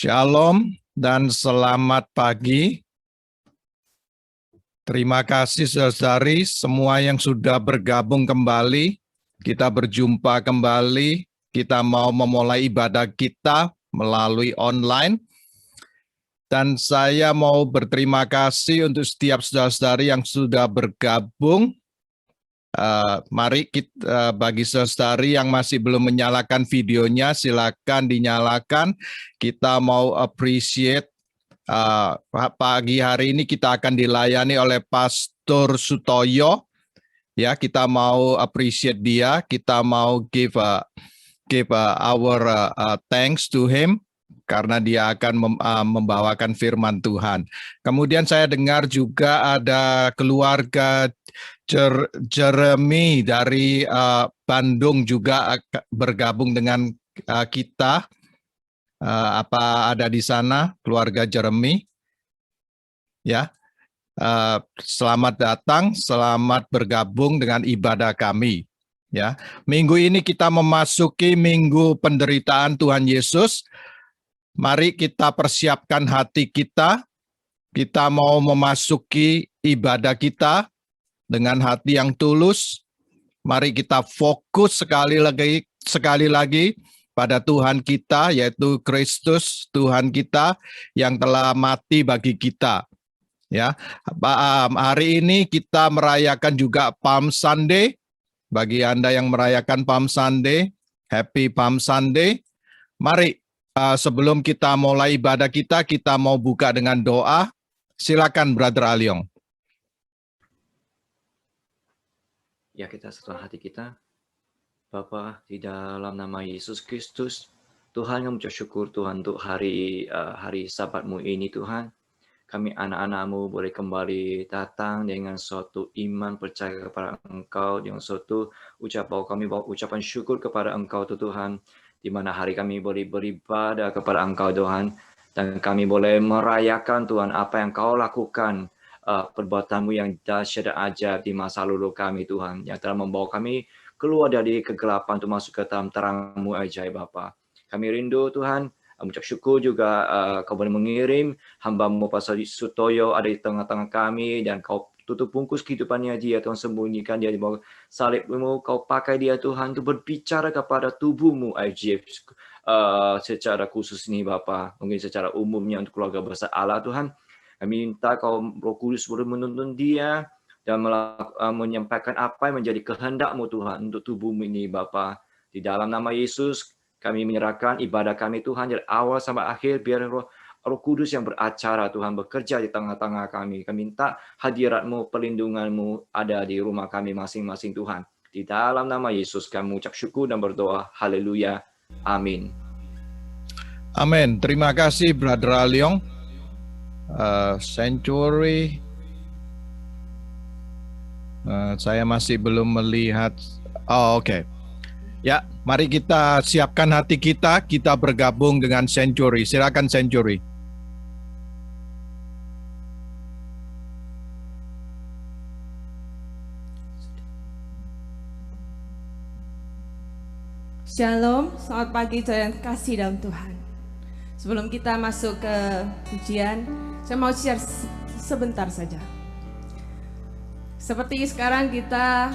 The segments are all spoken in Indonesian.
Shalom dan selamat pagi. Terima kasih saudari semua yang sudah bergabung kembali. Kita berjumpa kembali. Kita mau memulai ibadah kita melalui online. Dan saya mau berterima kasih untuk setiap saudara-saudari yang sudah bergabung. Mari kita bagi saudari yang masih belum menyalakan videonya, silakan dinyalakan. Kita mau appreciate pagi hari ini kita akan dilayani oleh Pastor Sutoyo. Ya, kita mau appreciate dia. Kita mau give our thanks to him karena dia akan membawakan firman Tuhan. Kemudian saya dengar juga ada keluarga Jeremy dari Bandung juga bergabung dengan kita. Apa ada di sana keluarga Jeremy? Ya, selamat datang, selamat bergabung dengan ibadah kami. Ya, minggu ini kita memasuki minggu penderitaan Tuhan Yesus. Mari kita persiapkan hati kita. Kita mau memasuki ibadah kita dengan hati yang tulus. Mari kita fokus sekali lagi pada Tuhan kita, yaitu Kristus, Tuhan kita yang telah mati bagi kita. Ya, hari ini kita merayakan juga Palm Sunday. Bagi Anda yang merayakan Palm Sunday, Happy Palm Sunday. Mari sebelum kita mulai ibadah kita mau buka dengan doa. Silakan Brother Aliong. Ya, kita setelah hati kita. Bapa, di dalam nama Yesus Kristus, Tuhan, kami mengucap syukur Tuhan untuk hari Sabat-Mu ini Tuhan. kami anak-anak-Mu boleh kembali datang dengan suatu iman percaya kepada Engkau, dengan suatu kami bawa ucapan syukur kepada Engkau Tuhan, di mana hari kami boleh beribadah kepada Engkau Tuhan, dan kami boleh merayakan Tuhan apa yang Kau lakukan, perbuatan-Mu yang dahsyat dan ajaib di masa lalu kami Tuhan, yang telah membawa kami keluar dari kegelapan untuk masuk ke dalam terang-Mu ajaib Bapa. Kami rindu Tuhan, mengucap syukur juga Kau boleh mengirim hamba-Mu Pastor Sutoyo ada di tengah-tengah kami, dan Kau tutup bungkus kehidupannya dia, Tuhan, sembunyikan dia di bawah salib-Mu, Kau pakai dia Tuhan untuk berbicara kepada tubuh-Mu ajaib secara khusus ini Bapa, mungkin secara umumnya untuk keluarga besar Allah Tuhan. Kami minta Kau Roh Kudus boleh menuntun dia dan menyampaikan apa yang menjadi kehendak-Mu Tuhan untuk tubuh-Mu ini Bapa. Di dalam nama Yesus kami menyerahkan ibadah kami Tuhan dari awal sampai akhir, biar Roh Kudus yang beracara Tuhan bekerja di tengah-tengah kami. Kami minta hadirat-Mu, perlindungan-Mu ada di rumah kami masing-masing Tuhan. Di dalam nama Yesus kami mengucap syukur dan berdoa. Haleluya. Amin. Amin. Terima kasih Brother Aliong. Sanctuary. Saya masih belum melihat. Oh, oke. Ya, mari kita siapkan hati kita bergabung dengan Sanctuary. Silakan Sanctuary. Shalom, selamat pagi dan kasih dalam Tuhan. Sebelum kita masuk ke pujian, saya mau share sebentar saja. Seperti sekarang kita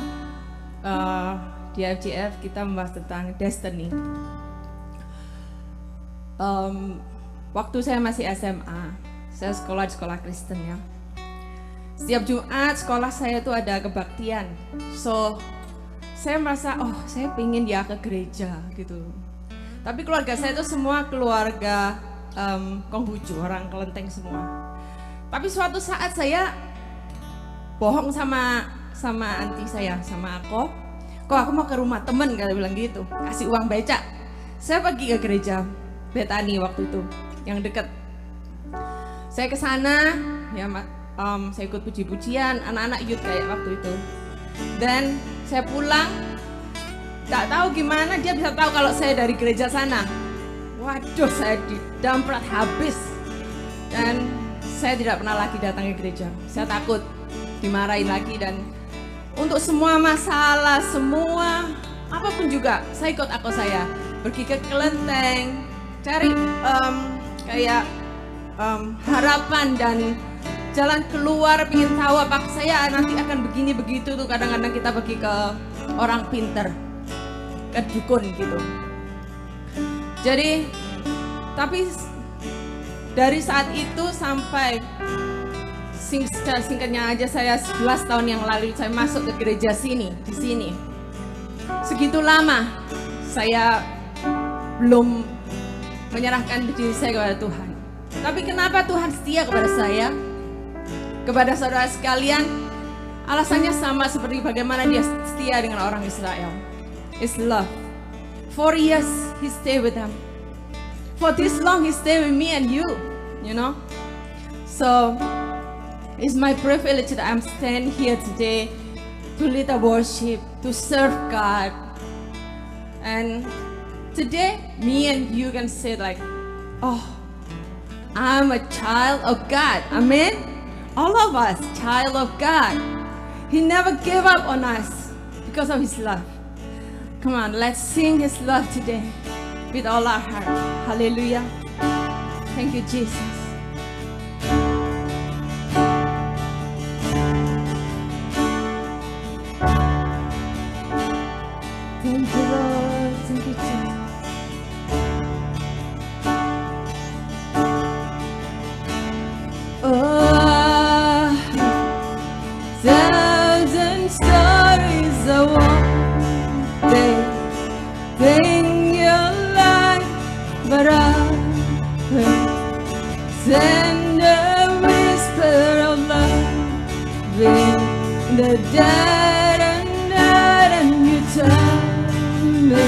di FGF kita membahas tentang destiny. Waktu saya masih SMA, saya sekolah di sekolah Kristen ya. Setiap Jumat sekolah saya itu ada kebaktian. So saya merasa, saya pengen dia ke gereja gitu. Tapi keluarga saya itu semua keluarga Konghucu, orang Kelenteng semua. Tapi suatu saat saya bohong sama anti saya, sama aku. Kok aku mau ke rumah temen, kata bilang gitu. Kasih uang becak. Saya pergi ke gereja Betani waktu itu, yang dekat. Saya ke sana, ya saya ikut puji-pujian, anak-anak youth kayak waktu itu. Dan saya pulang, tak tahu gimana dia bisa tahu kalau saya dari gereja sana. Waduh, saya didamprat habis. Dan saya tidak pernah lagi datang ke gereja. Saya takut dimarahin lagi, dan untuk semua masalah, semua apapun juga, saya ikut saya pergi ke Kelenteng, cari harapan dan jalan keluar, ingin tahu apa saya nanti akan begini begitu tuh. Kadang-kadang kita pergi ke orang pinter, ke dukun gitu. Jadi, tapi dari saat itu sampai singkatnya aja, saya 11 tahun yang lalu saya masuk ke gereja di sini. Segitu lama saya belum menyerahkan diri saya kepada Tuhan. Tapi kenapa Tuhan setia kepada saya? Kepada saudara sekalian, alasannya sama seperti bagaimana dia setia dengan orang Israel. It's love. 4 years he stay with them. For this long he stay with me and you know. So it's my privilege that I'm standing here today to lead the worship, to serve God. And today, me and you can say like, I'm a child of God. Amen. All of us, child of God. He never gave up on us because of His love. Come on, let's sing His love today with all our heart. Hallelujah. Thank you, Jesus. Thank you, Lord. Thank you, Jesus. Thousand stories of one day in your life, but I send a whisper of love in the dead and you tell me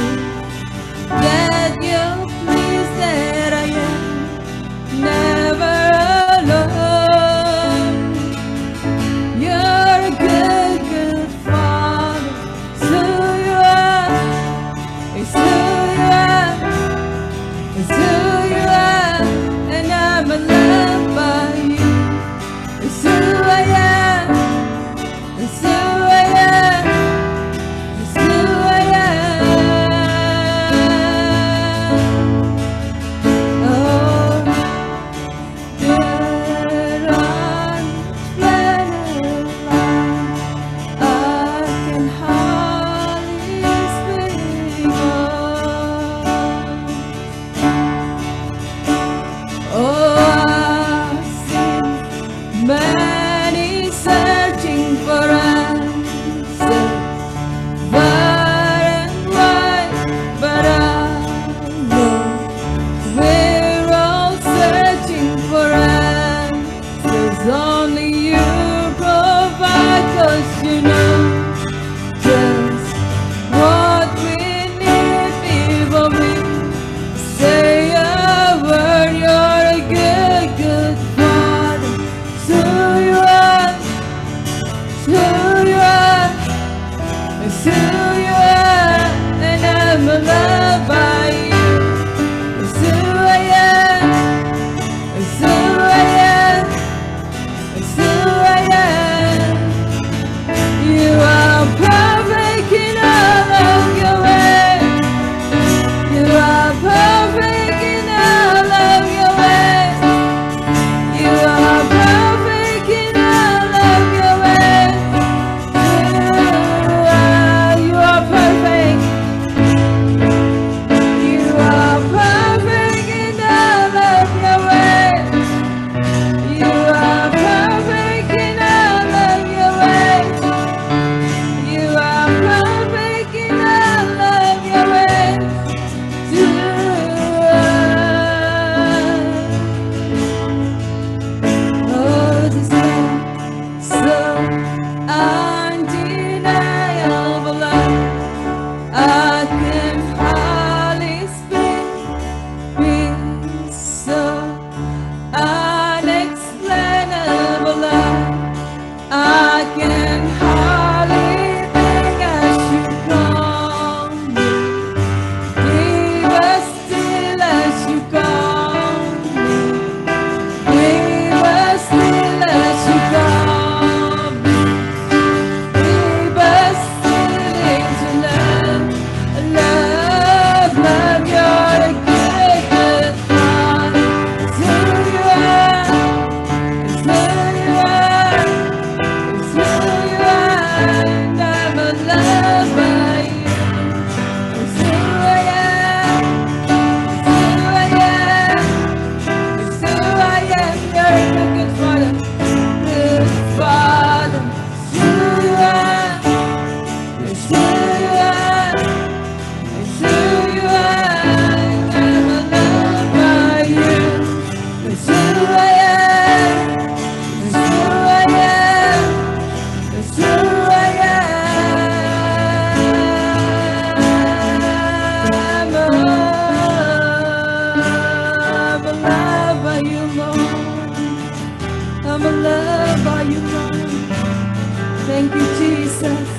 Thank you, Jesus.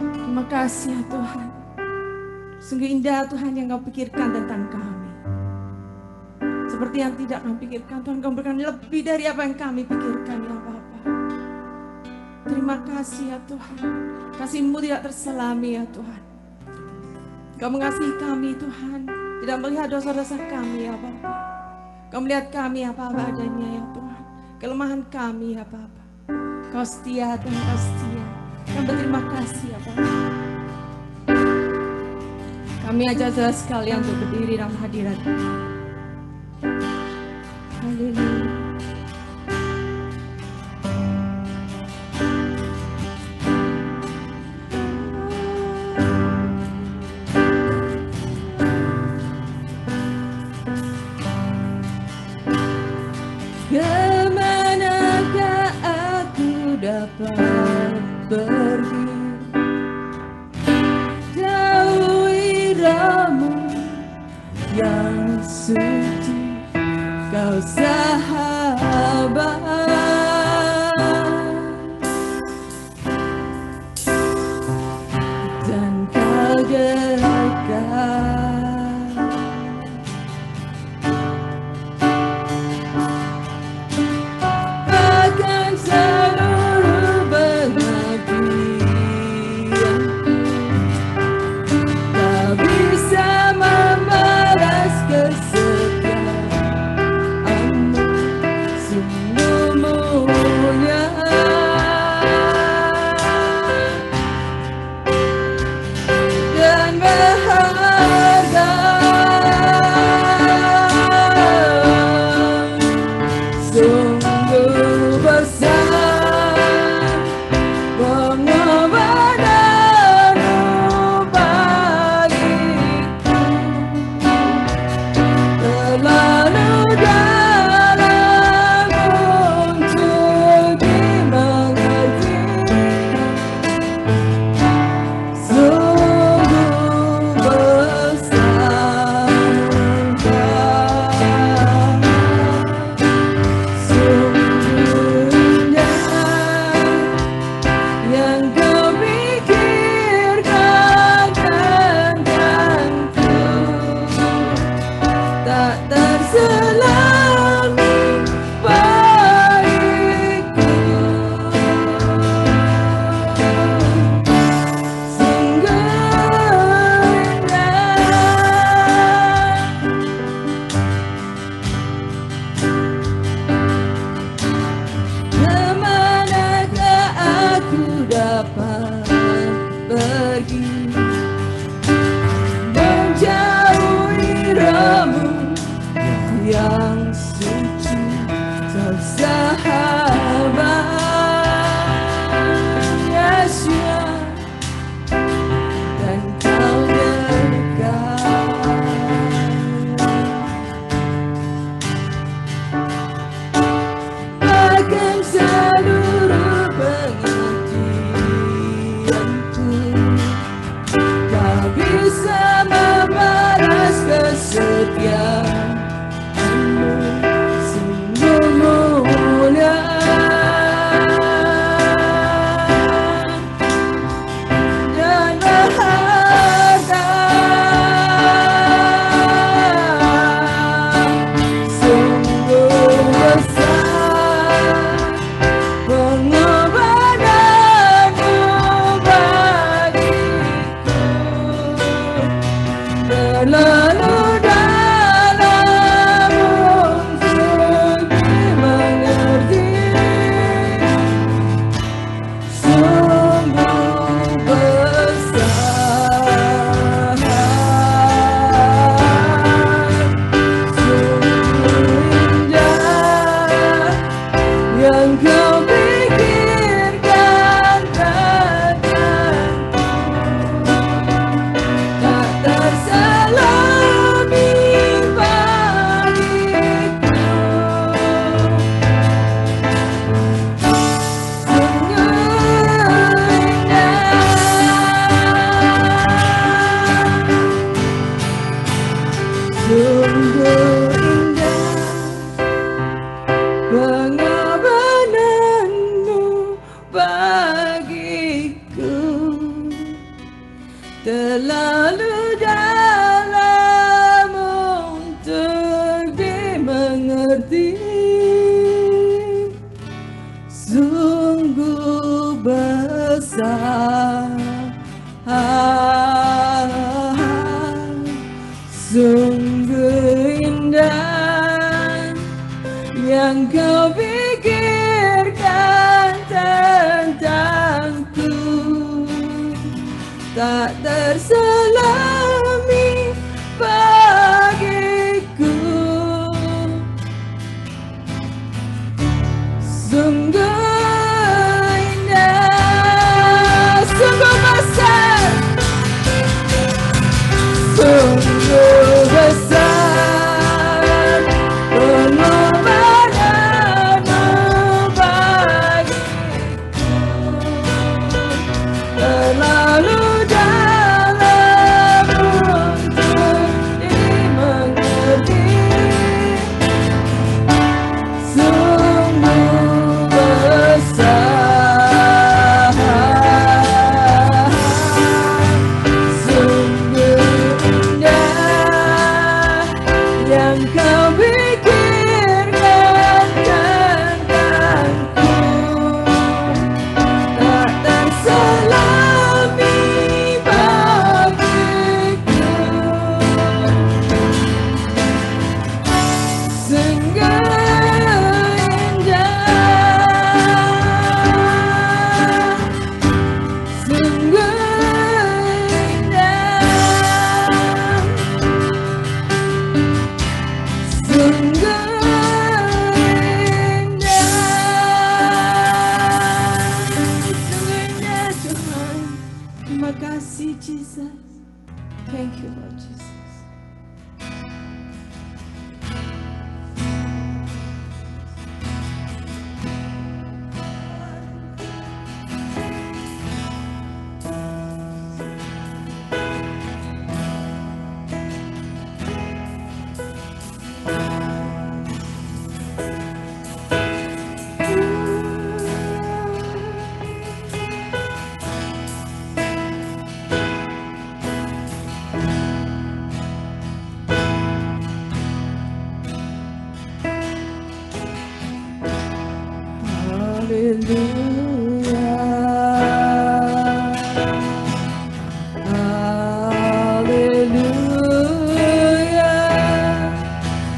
Terima kasih ya Tuhan. Sungguh indah Tuhan yang Kau pikirkan tentang kami. Seperti yang tidak kami pikirkan, Tuhan Kau berikan lebih dari apa yang kami pikirkan ya Bapa. Terima kasih ya Tuhan. Kasih-Mu tidak terselami ya Tuhan. Kau mengasihi kami Tuhan. Tidak melihat dosa-dosa kami ya Bapa. Kau melihat kami apa-apa adanya ya Tuhan. Kelemahan kami ya Bapa. Kau setia Tuhan, Kau setia. Kami berterima kasih ya Bapa. Kami ajak saudara sekalian untuk berdiri dalam hadirat. Haleluya. Kemanakah aku dapat pergi? Jauhi Ramu yang suci, Kau sahabat, dan Kau dekat. yang kau pikirkan tentangku tak terselami bagiku. Sungguh indah pengorbananmu bagiku, terlalu dalam untuk dimengerti. Sungguh besar, sungguh indah yang kau pikirkan tentangku, tak terselami bagiku. Sungguh indah, sungguh besar, sungguh besar pengorbananmu bagiku, terlalu dalam untuk dimengerti. Sungguh besar, sungguh indah yang kau pikirkan tentangku, tak terselami bagiku. Sungguh indah, sungguh indah, sungguh indah Tuhan. Terima kasih Jesus. Thank you Lord Jesus. Hallelujah,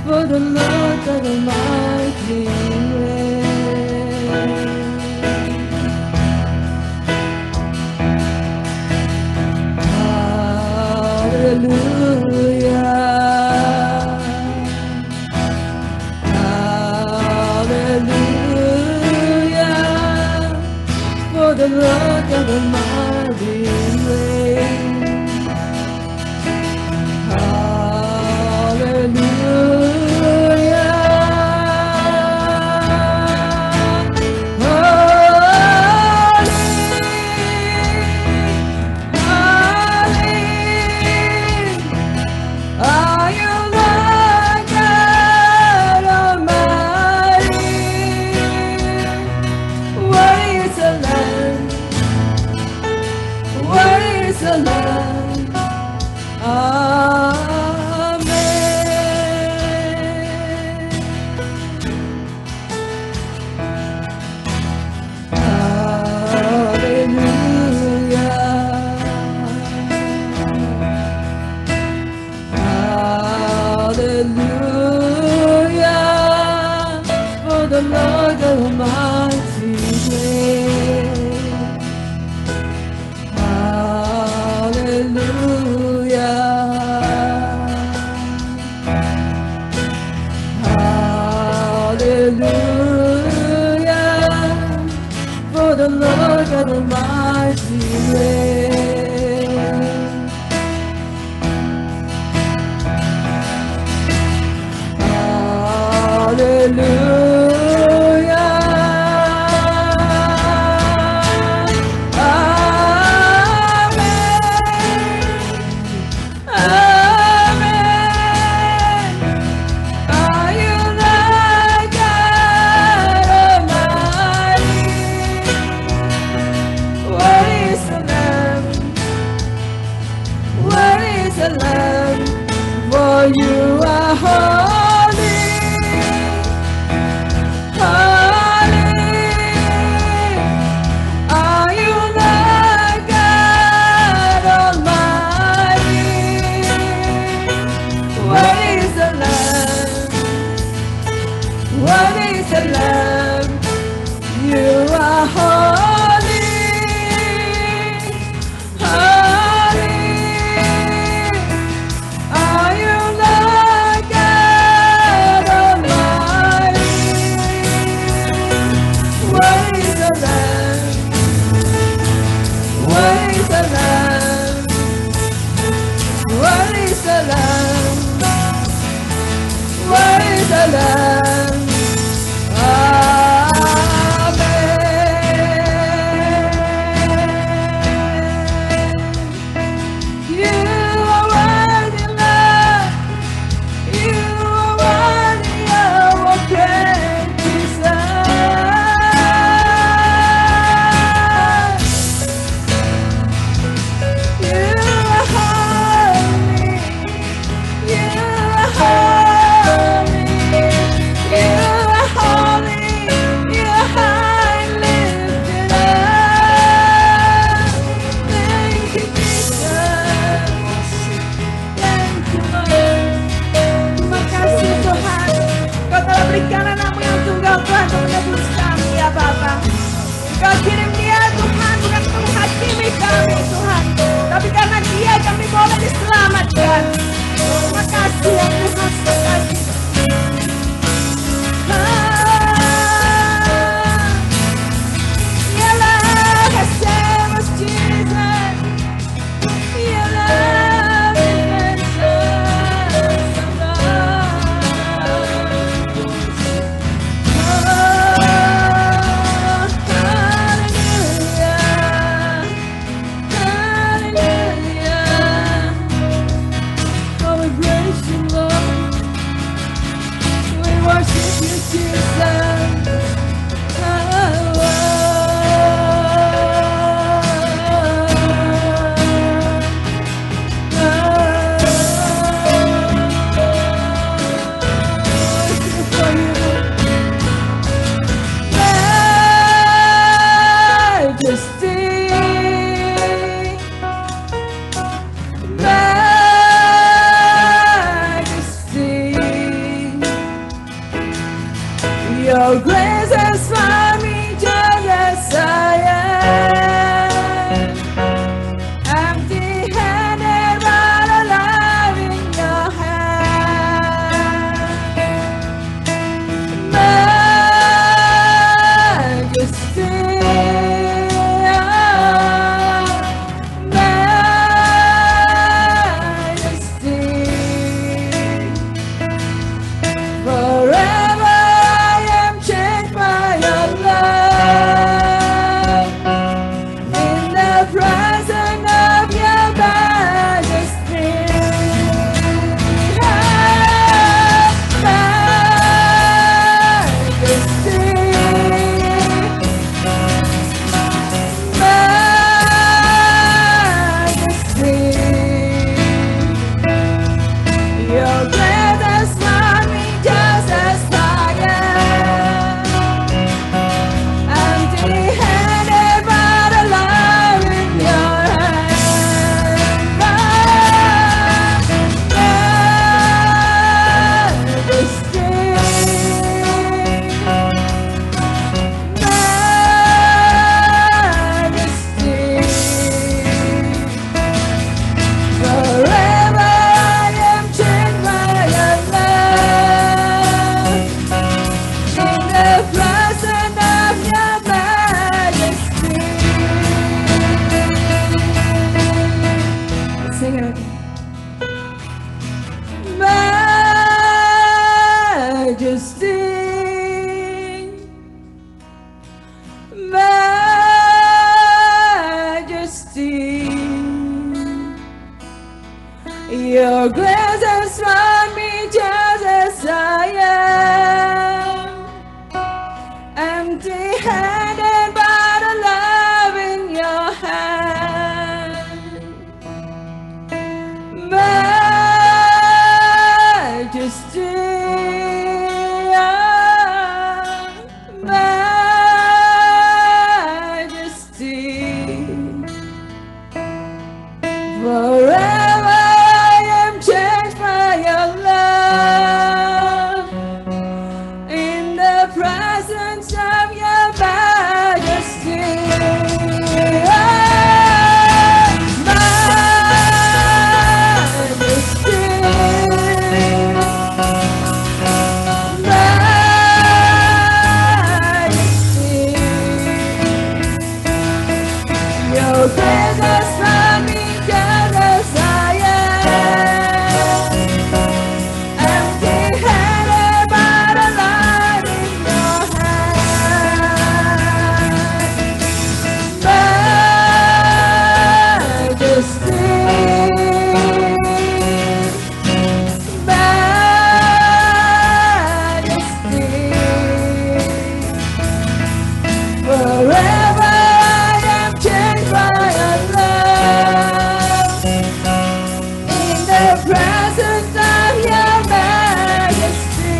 for the Lord God Almighty reigns. Hallelujah, for the Lord God Almighty reigns. the Lord Almighty reigns. Hallelujah. Hallelujah. the Lord God Almighty reigns. Hallelujah. Amen. Amen. Are you Lord God Almighty? What is the Lamb Majesty. Your grace has found me just as I am, empty-handed but alive in your hand. Majesty, Majesty, forever I am changed by your love, in the presence of your majesty. Your grace has found me just as I am, empty-handed but alive in your hand. Majesty, Majesty, forever I am changed by your love, in the presence of your majesty.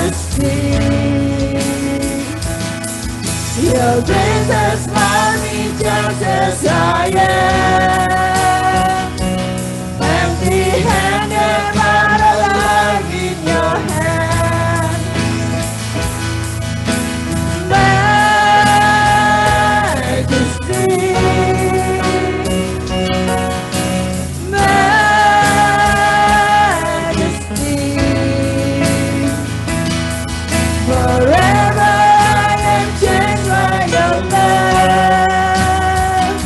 Majesty, your grace has found me just as I am, empty-handed but alive in your hand. Majesty, Majesty, forever I am changed by your love,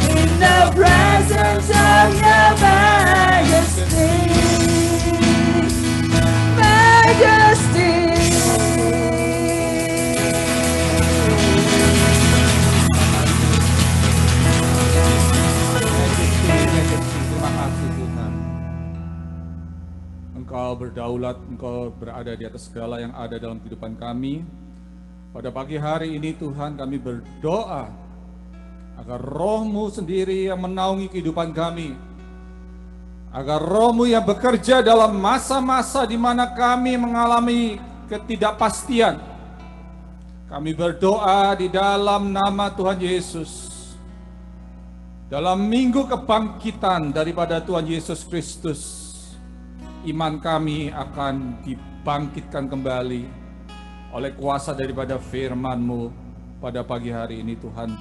in the presence of your majesty. Majesty. Terima kasih Tuhan. Engkau berdaulat, Engkau berada di atas segala yang ada dalam kehidupan kami. Pada pagi hari ini Tuhan, kami berdoa agar Roh-Mu sendiri yang menaungi kehidupan kami, agar Roh-Mu yang bekerja dalam masa-masa di mana kami mengalami ketidakpastian. Kami berdoa di dalam nama Tuhan Yesus, dalam minggu kebangkitan daripada Tuhan Yesus Kristus, iman kami akan dibangkitkan kembali oleh kuasa daripada firman-Mu pada pagi hari ini Tuhan.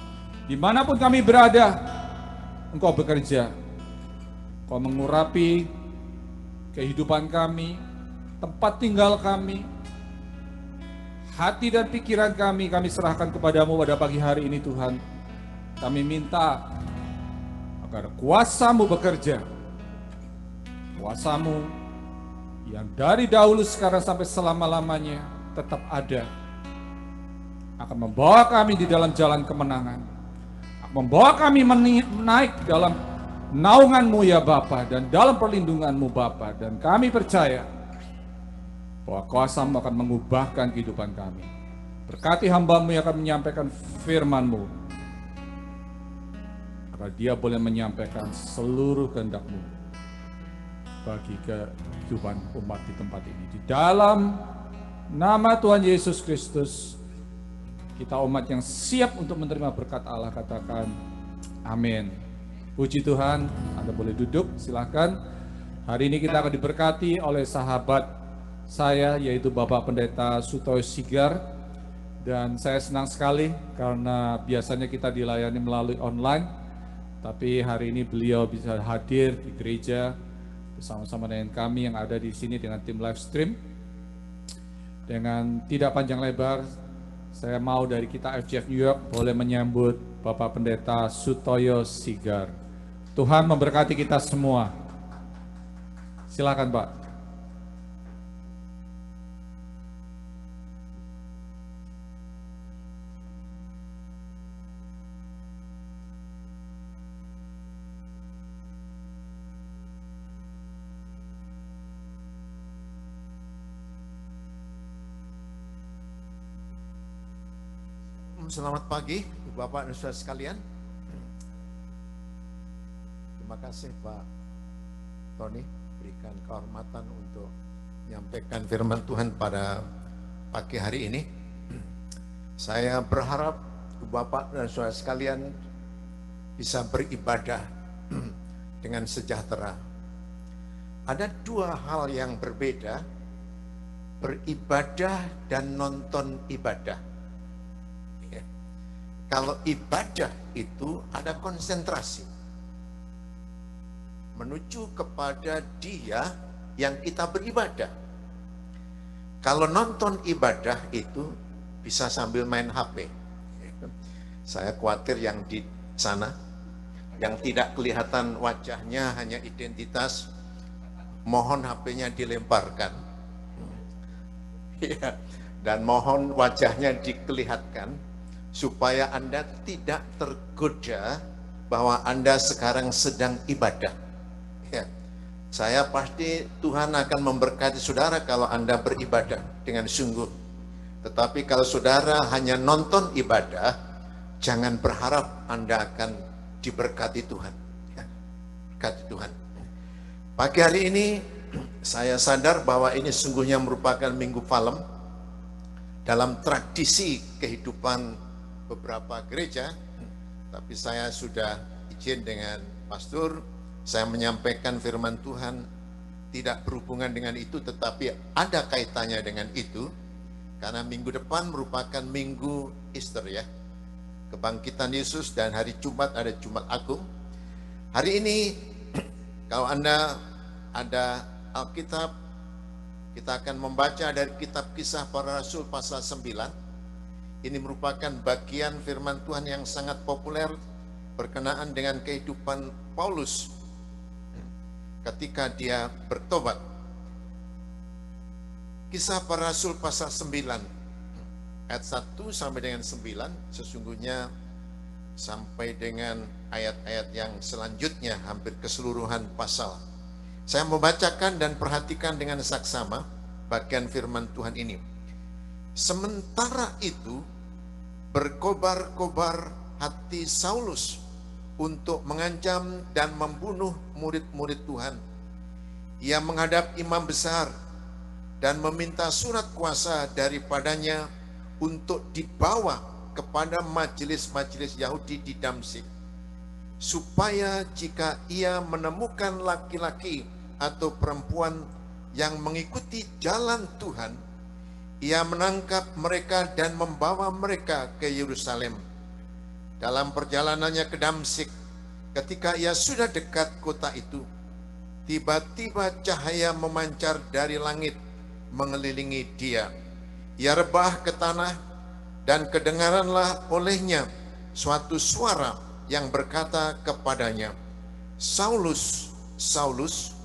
Dimanapun kami berada, Engkau bekerja. Engkau mengurapi kehidupan kami, tempat tinggal kami, hati dan pikiran kami serahkan kepadamu pada pagi hari ini Tuhan. Kami minta agar kuasa-Mu bekerja, kuasa-Mu yang dari dahulu sekarang sampai selama-lamanya tetap ada, akan membawa kami di dalam jalan kemenangan, akan membawa kami naik dalam naungan-Mu ya Bapa, dan dalam perlindungan-Mu Bapa, dan kami percaya bahwa kuasa-Mu akan mengubahkan kehidupan kami. Berkati hamba-Mu yang akan menyampaikan firman-Mu, agar dia boleh menyampaikan seluruh kehendak-Mu bagi kehidupan umat di tempat ini. Di dalam nama Tuhan Yesus Kristus, kita umat yang siap untuk menerima berkat Allah, katakan amin. Puji Tuhan. Anda boleh duduk, silakan. Hari ini kita akan diberkati oleh sahabat saya, yaitu Bapak Pendeta Sutoyo Sigar. Dan saya senang sekali karena biasanya kita dilayani melalui online, tapi hari ini beliau bisa hadir di gereja bersama-sama dengan kami yang ada di sini dengan tim live stream. Dengan tidak panjang lebar, Saya mau dari kita FGF New York boleh menyambut Bapak Pendeta Sutoyo Sigar. Tuhan memberkati kita semua. Silakan Pak. Selamat pagi, Bapak dan Saudara sekalian. Terima kasih Pak Tony, berikan kehormatan untuk menyampaikan firman Tuhan pada pagi hari ini. Saya berharap Bapak dan Saudara sekalian bisa beribadah dengan sejahtera. Ada dua hal yang berbeda, beribadah dan nonton ibadah. Kalau ibadah itu ada konsentrasi menuju kepada Dia yang kita beribadah. Kalau nonton ibadah itu bisa sambil main HP. Saya khawatir yang di sana yang tidak kelihatan wajahnya, hanya identitas, mohon HP-nya dilemparkan. Dan mohon wajahnya dikelihatan supaya Anda tidak tergoda bahwa Anda sekarang sedang ibadah. Ya. Saya pasti Tuhan akan memberkati saudara kalau Anda beribadah dengan sungguh. Tetapi kalau saudara hanya nonton ibadah, jangan berharap Anda akan diberkati Tuhan. Ya. Berkati Tuhan. Pagi hari ini saya sadar bahwa ini sungguhnya merupakan Minggu Palem dalam tradisi kehidupan beberapa gereja, tapi saya sudah izin dengan pastor, saya menyampaikan firman Tuhan tidak berhubungan dengan itu, tetapi ada kaitannya dengan itu, karena minggu depan merupakan minggu Easter ya, kebangkitan Yesus, dan hari Jumat ada Jumat Agung. Hari ini kalau Anda ada Alkitab, kita akan membaca dari kitab Kisah Para Rasul pasal 9. Ini merupakan bagian firman Tuhan yang sangat populer berkenaan dengan kehidupan Paulus ketika dia bertobat. Kisah Para Rasul pasal 9 ayat 1 sampai dengan 9, sesungguhnya sampai dengan ayat-ayat yang selanjutnya hampir keseluruhan pasal. Saya membacakan dan perhatikan dengan saksama bagian firman Tuhan ini. Sementara itu berkobar-kobar hati Saulus untuk mengancam dan membunuh murid-murid Tuhan. Ia menghadap imam besar dan meminta surat kuasa daripadanya untuk dibawa kepada majelis-majelis Yahudi di Damsyik, supaya jika ia menemukan laki-laki atau perempuan yang mengikuti jalan Tuhan, ia menangkap mereka dan membawa mereka ke Yerusalem. Dalam perjalanannya ke Damsyik, ketika ia sudah dekat kota itu, tiba-tiba cahaya memancar dari langit mengelilingi dia. Ia rebah ke tanah dan kedengaranlah olehnya suatu suara yang berkata kepadanya, "Saulus, Saulus,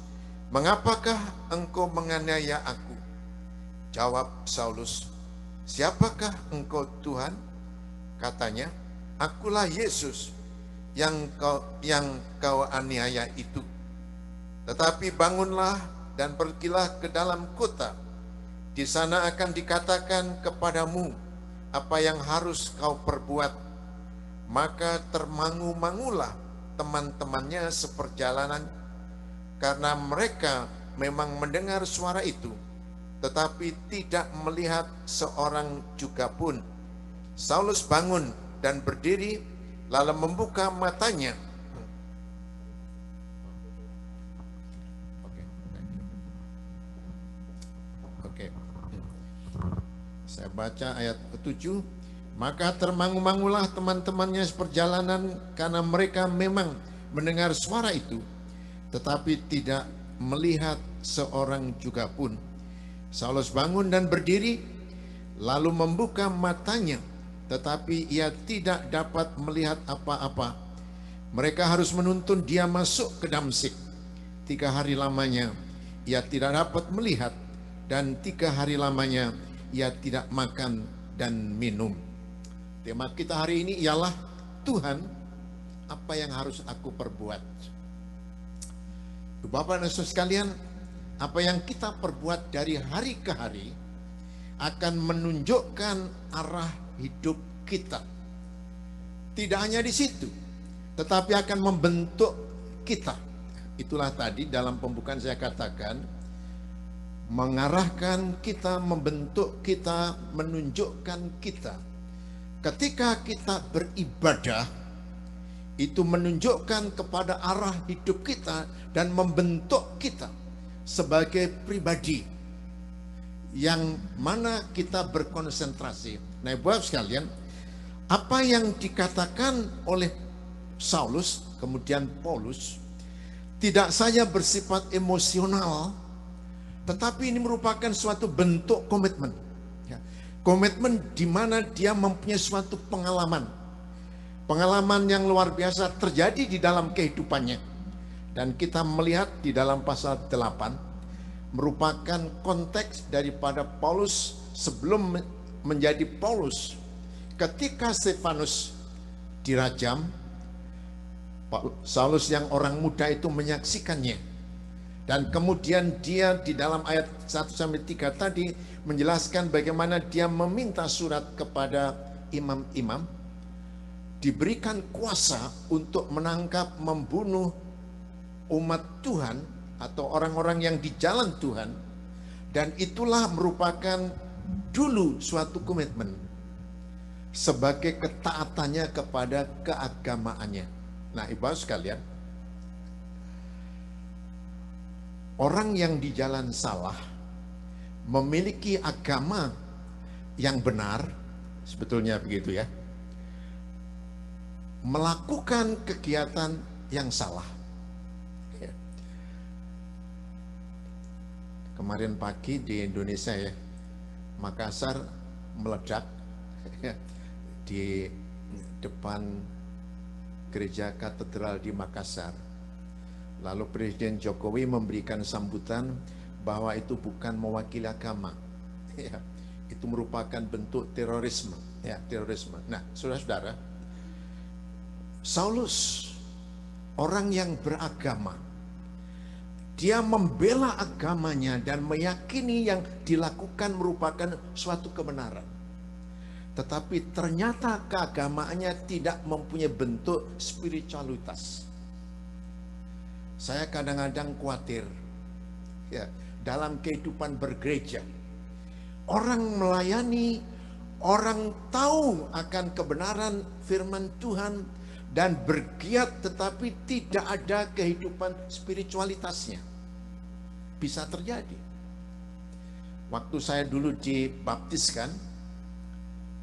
mengapakah engkau menganiaya aku?" Jawab Saulus, "Siapakah engkau Tuhan?" Katanya, "Akulah Yesus yang kau aniaya itu. Tetapi bangunlah dan pergilah ke dalam kota. Di sana akan dikatakan kepadamu apa yang harus kau perbuat." Maka termangu-mangulah teman-temannya seperjalanan, karena mereka memang mendengar suara itu, tetapi tidak melihat seorang juga pun. Saulus bangun dan berdiri, lalu membuka matanya. Oke. Saya baca ayat ke-7. Maka termangu-mangulah teman-temannya seperjalanan, karena mereka memang mendengar suara itu, tetapi tidak melihat seorang juga pun. Saulus bangun dan berdiri, lalu membuka matanya. tetapi ia tidak dapat melihat apa-apa. Mereka harus menuntun dia masuk ke Damsyik. 3 hari lamanya ia tidak dapat melihat, dan 3 hari lamanya ia tidak makan dan minum. Tema kita hari ini ialah Tuhan, apa yang harus aku perbuat? Bapak dan Saudara sekalian, apa yang kita perbuat dari hari ke hari akan menunjukkan arah hidup kita. Tidak hanya di situ, tetapi akan membentuk kita. Itulah tadi dalam pembukaan saya katakan, mengarahkan kita, membentuk kita, menunjukkan kita. Ketika kita beribadah, itu menunjukkan kepada arah hidup kita dan membentuk kita sebagai pribadi yang mana kita berkonsentrasi. Nah, Bapak sekalian, apa yang dikatakan oleh Saulus kemudian Paulus tidak saja bersifat emosional, tetapi ini merupakan suatu bentuk komitmen. Komitmen di mana dia mempunyai suatu pengalaman yang luar biasa terjadi di dalam kehidupannya. Dan kita melihat di dalam pasal 8 merupakan konteks daripada Paulus sebelum menjadi Paulus. Ketika Stefanus dirajam, Saulus yang orang muda itu menyaksikannya. Dan kemudian dia di dalam ayat 1-3 tadi menjelaskan bagaimana dia meminta surat kepada imam-imam, diberikan kuasa untuk menangkap, membunuh umat Tuhan atau orang-orang yang di jalan Tuhan. Dan itulah merupakan dulu suatu komitmen sebagai ketaatannya kepada keagamaannya. Nah, ibu sekalian, orang yang di jalan salah memiliki agama yang benar, sebetulnya begitu ya, melakukan kegiatan yang salah. Kemarin pagi di Indonesia ya, Makassar meledak di depan gereja katedral di Makassar. Lalu Presiden Jokowi memberikan sambutan bahwa itu bukan mewakili agama, ya, itu merupakan bentuk terorisme, ya, terorisme. Nah, saudara-saudara, Saulus orang yang beragama, dia membela agamanya dan meyakini yang dilakukan merupakan suatu kebenaran. Tetapi ternyata keagamaannya tidak mempunyai bentuk spiritualitas. Saya kadang-kadang khawatir ya, dalam kehidupan bergereja, orang melayani, orang tahu akan kebenaran firman Tuhan dan bergiat, tetapi tidak ada kehidupan spiritualitasnya. Bisa terjadi. Waktu saya dulu dibaptiskan,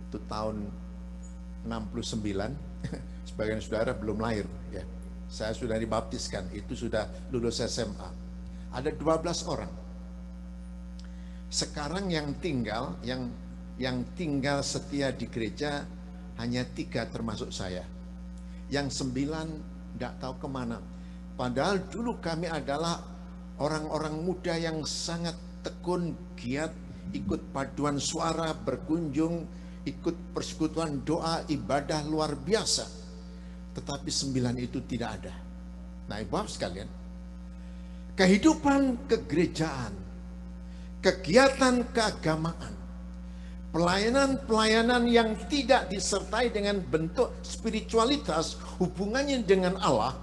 itu tahun 69, sebagian saudara belum lahir ya. Saya sudah dibaptiskan, itu sudah lulus SMA. Ada 12 orang. Sekarang yang tinggal tinggal setia di gereja hanya 3 termasuk saya. Yang 9 tidak tahu kemana. Padahal dulu kami adalah orang-orang muda yang sangat tekun, giat, ikut paduan suara, berkunjung, ikut persekutuan doa, ibadah luar biasa. Tetapi 9 itu tidak ada. Nah, ibu sekalian, kehidupan kegerejaan, kegiatan keagamaan, pelayanan-pelayanan yang tidak disertai dengan bentuk spiritualitas, hubungannya dengan Allah,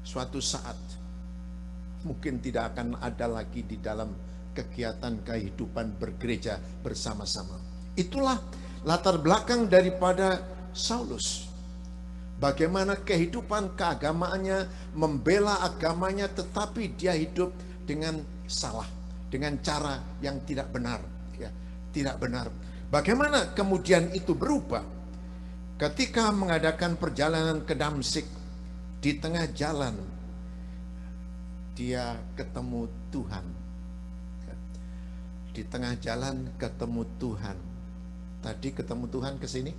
suatu saat mungkin tidak akan ada lagi di dalam kegiatan kehidupan bergereja bersama-sama. Itulah latar belakang daripada Saulus. Bagaimana kehidupan keagamaannya, membela agamanya, tetapi dia hidup dengan salah, dengan cara yang tidak benar, ya, tidak benar. Bagaimana kemudian itu berubah? Ketika mengadakan perjalanan ke Damsyik, di tengah jalan dia ketemu Tuhan. Di tengah jalan ketemu Tuhan. tadi ketemu Tuhan ke sini?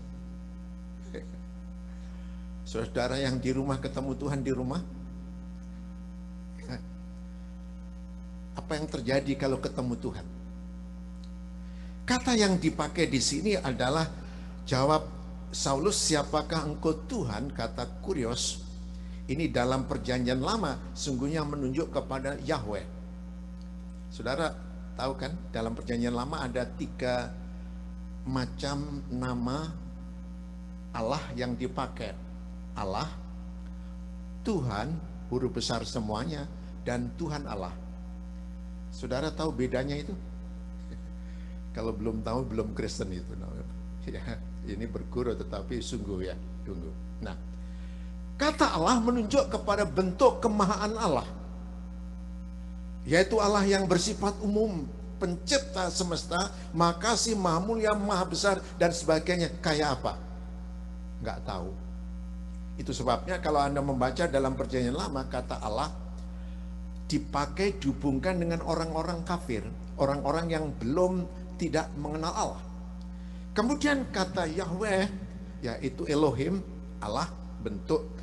Saudara yang di rumah ketemu Tuhan di rumah? Apa yang terjadi kalau ketemu Tuhan? Kata yang dipakai di sini adalah jawab Saulus, siapakah engkau Tuhan? Kata Kurios. Ini dalam perjanjian lama sungguhnya menunjuk kepada Yahweh. Saudara tahu kan, dalam perjanjian lama ada 3 macam nama Allah yang dipakai. Allah, Tuhan, huruf besar semuanya, dan Tuhan Allah. Saudara tahu bedanya itu? Kalau belum tahu, belum Kristen itu. Ya, ini berguru tetapi sungguh ya, tunggu. Nah, kata Allah menunjuk kepada bentuk kemahaan Allah, yaitu Allah yang bersifat umum, pencipta semesta, maha kasih, maha mulia, maha besar, dan sebagainya. Kayak apa? Nggak tahu. Itu sebabnya kalau Anda membaca dalam perjanjian lama, kata Allah dipakai dihubungkan dengan orang-orang kafir, orang-orang yang belum tidak mengenal Allah. Kemudian kata Yahweh, yaitu Elohim, Allah, bentuk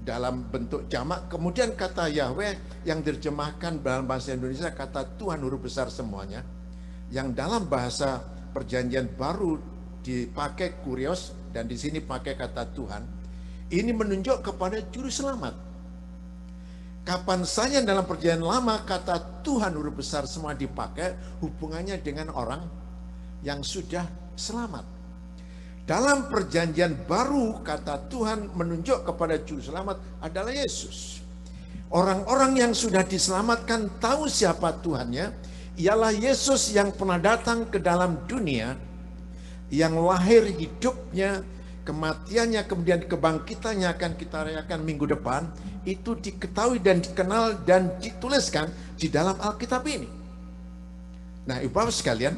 dalam bentuk jamak. Kemudian kata Yahweh yang diterjemahkan dalam bahasa Indonesia kata Tuhan, huruf besar semuanya, yang dalam bahasa perjanjian baru dipakai Kurios, dan di sini pakai kata Tuhan. Ini menunjuk kepada juru selamat. Kapan saja dalam perjanjian lama kata Tuhan, huruf besar semua dipakai, hubungannya dengan orang yang sudah selamat. Dalam perjanjian baru kata Tuhan menunjuk kepada juru selamat adalah Yesus. Orang-orang yang sudah diselamatkan tahu siapa Tuhannya, ialah Yesus yang pernah datang ke dalam dunia, yang lahir, hidupnya, kematiannya, kemudian kebangkitannya akan kita rayakan minggu depan. Itu diketahui dan dikenal dan dituliskan di dalam Alkitab ini. Nah, Ibu-Bapak sekalian,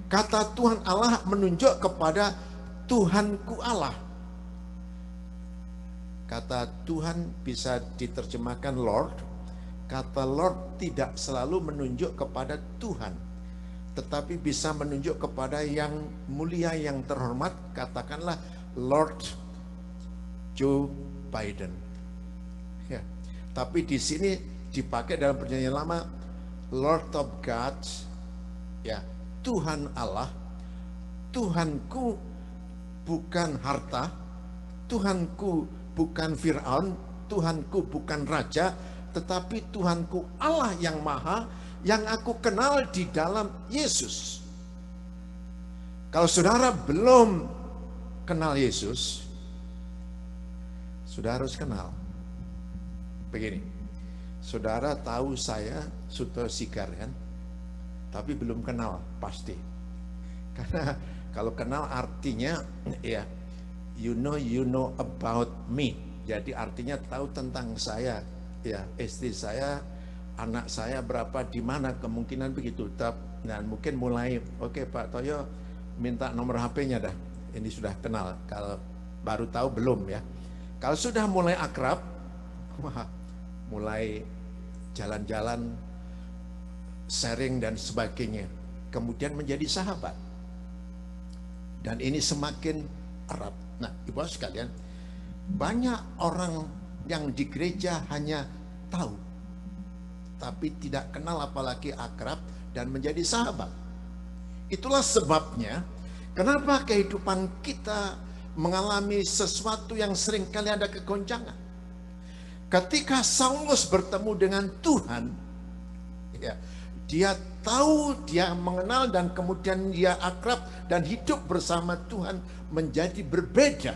kata Tuhan Allah menunjuk kepada Tuhanku Allah. Kata Tuhan bisa diterjemahkan Lord. Kata Lord tidak selalu menunjuk kepada Tuhan, tetapi bisa menunjuk kepada yang mulia, yang terhormat. Katakanlah Lord Joe Biden. Ya. Tapi di sini dipakai dalam perjanjian lama Lord of God, ya, Tuhan Allah. Tuhanku bukan harta, Tuhanku bukan Fir'aun, Tuhanku bukan raja, tetapi Tuhanku Allah yang maha, yang aku kenal di dalam Yesus. Kalau saudara belum kenal Yesus, saudara harus kenal. Begini, saudara tahu saya Suto Sigar kan, tapi belum kenal pasti. Karena kalau kenal artinya ya you know about me. Jadi artinya tahu tentang saya, ya, istri saya, anak saya berapa, di mana, kemungkinan begitu. Dan mungkin mulai oke, Pak Toyo minta nomor HP-nya dah. Ini sudah kenal. Kalau baru tahu belum ya. Kalau sudah mulai akrab, wah, mulai jalan-jalan, sharing dan sebagainya, kemudian menjadi sahabat. Dan ini semakin erat. Nah, Ibu sekalian, banyak orang yang di gereja hanya tahu, tapi tidak kenal, apalagi akrab dan menjadi sahabat. Itulah sebabnya kenapa kehidupan kita mengalami sesuatu yang seringkali ada kegoncangan. Ketika Saulus bertemu dengan Tuhan, ya, dia tahu, dia mengenal, dan kemudian dia akrab dan hidup bersama Tuhan menjadi berbeda.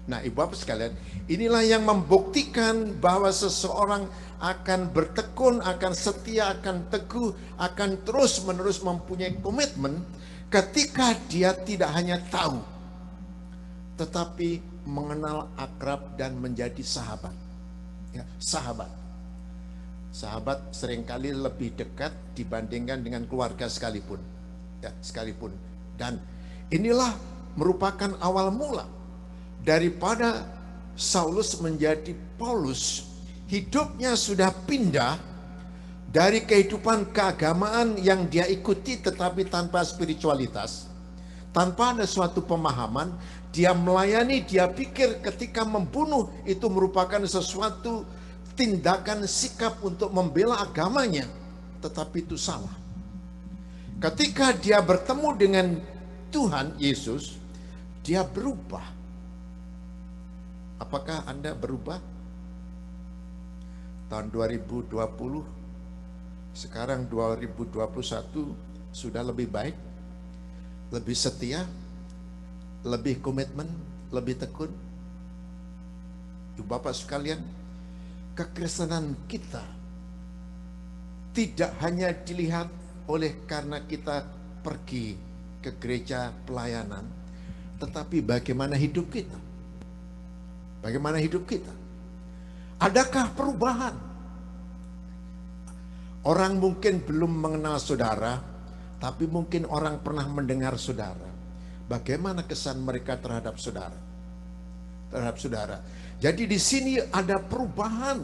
Nah, Ibu-Bapak sekalian, inilah yang membuktikan bahwa seseorang akan bertekun, akan setia, akan teguh, akan terus-menerus mempunyai komitmen ketika dia tidak hanya tahu, tetapi mengenal, akrab, dan menjadi sahabat. Ya, sahabat. Sahabat seringkali lebih dekat dibandingkan dengan keluarga sekalipun. Ya, sekalipun. Dan inilah merupakan awal mula daripada Saulus menjadi Paulus. Hidupnya sudah pindah dari kehidupan keagamaan yang dia ikuti tetapi tanpa spiritualitas, Tanpa ada suatu pemahaman, dia melayani, dia pikir ketika membunuh itu merupakan sesuatu tindakan sikap untuk membela agamanya. Tetapi itu salah. Ketika dia bertemu dengan Tuhan Yesus, dia berubah. Apakah Anda berubah? Tahun 2020, sekarang 2021 sudah lebih baik, lebih setia, lebih komitmen, lebih tekun. Ibu Bapak sekalian, kekristenan kita tidak hanya dilihat oleh karena kita pergi ke gereja pelayanan, tetapi bagaimana hidup kita. Bagaimana hidup kita? Adakah perubahan? Orang mungkin belum mengenal saudara, tapi mungkin orang pernah mendengar saudara. Bagaimana kesan mereka terhadap saudara? Terhadap saudara. Jadi di sini ada perubahan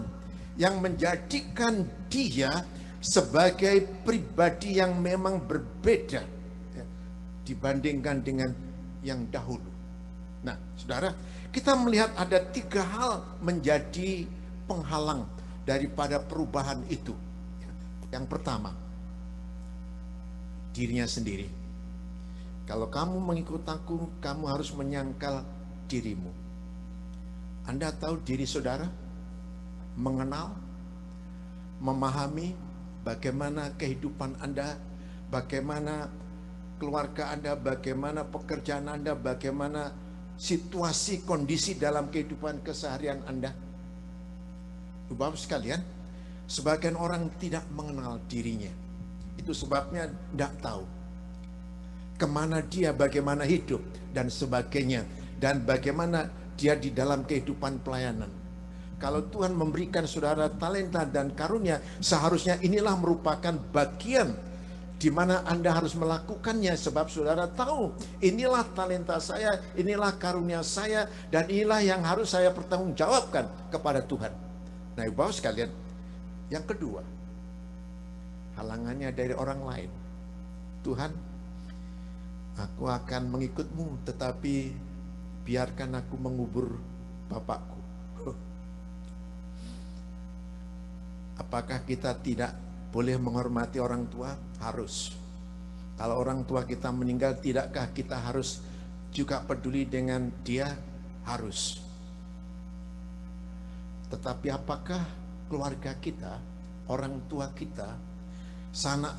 yang menjadikan dia sebagai pribadi yang memang berbeda ya, dibandingkan dengan yang dahulu. Nah, saudara, kita melihat ada 3 hal menjadi penghalang daripada perubahan itu. Yang pertama, dirinya sendiri. Kalau kamu mengikut aku, kamu harus menyangkal dirimu. Anda tahu diri saudara? Mengenal, memahami bagaimana kehidupan Anda, bagaimana keluarga Anda, bagaimana pekerjaan Anda, bagaimana situasi kondisi dalam kehidupan keseharian Anda. Bapak sekalian, sebagian orang tidak mengenal dirinya. Itu sebabnya tidak tahu kemana dia, bagaimana hidup dan sebagainya, dan bagaimana dia di dalam kehidupan pelayanan. Kalau Tuhan memberikan saudara talenta dan karunia, seharusnya inilah merupakan bagian di mana Anda harus melakukannya, sebab saudara tahu inilah talenta saya, inilah karunia saya, dan inilah yang harus saya pertanggungjawabkan kepada Tuhan. Nah, Ibu Bapak sekalian, yang kedua, halangannya dari orang lain. Tuhan, aku akan mengikutmu, tetapi biarkan aku mengubur bapakku. Apakah kita tidak boleh menghormati orang tua? Harus. Kalau orang tua kita meninggal, tidakkah kita harus juga peduli dengan dia? Harus. Tetapi apakah keluarga kita, orang tua kita, sanak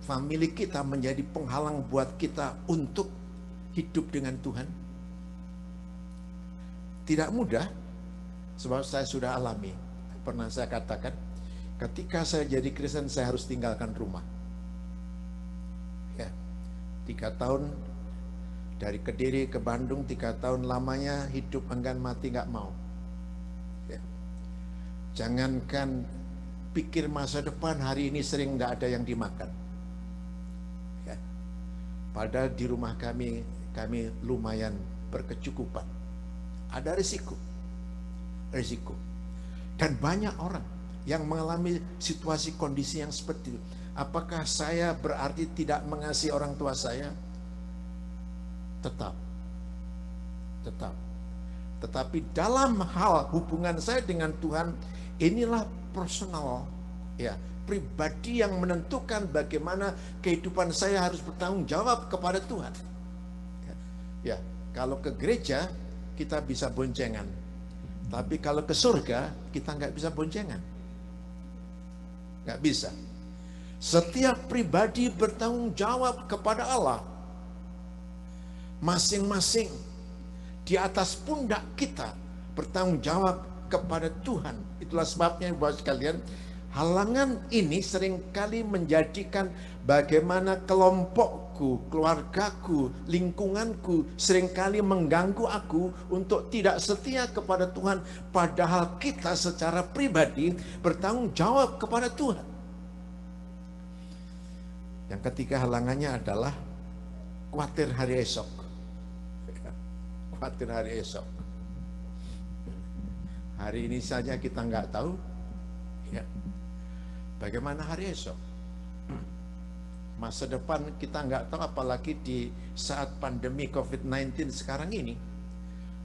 famili kita menjadi penghalang buat kita untuk hidup dengan Tuhan? Tidak mudah, sebab saya sudah alami. Pernah saya katakan, ketika saya jadi Kristen, saya harus tinggalkan rumah. Ya, 3 tahun dari Kediri ke Bandung, 3 tahun lamanya hidup enggan mati nggak mau. Ya. Jangankan pikir masa depan, hari ini sering nggak ada yang dimakan. Ya. Padahal di rumah kami lumayan berkecukupan. Ada risiko. Dan banyak orang yang mengalami situasi kondisi yang seperti itu. Apakah saya berarti tidak mengasihi orang tua saya? Tetap. Tetapi dalam hal hubungan saya dengan Tuhan, inilah personal, ya, pribadi yang menentukan bagaimana kehidupan saya harus bertanggung jawab kepada Tuhan. Ya, kalau ke gereja kita bisa boncengan, tapi kalau ke surga kita nggak bisa boncengan, nggak bisa. Setiap pribadi bertanggung jawab kepada Allah, masing-masing di atas pundak kita bertanggung jawab kepada Tuhan. Itulah sebabnya Bapak sekalian, halangan ini seringkali menjadikan bagaimana kelompokku, keluargaku, lingkunganku seringkali mengganggu aku untuk tidak setia kepada Tuhan, padahal kita secara pribadi bertanggung jawab kepada Tuhan. Yang ketiga halangannya adalah khawatir hari esok. Khawatir hari esok. Hari ini saja kita nggak tahu, ya. Bagaimana hari esok? Masa depan kita nggak tahu, apalagi di saat pandemi COVID-19 sekarang ini.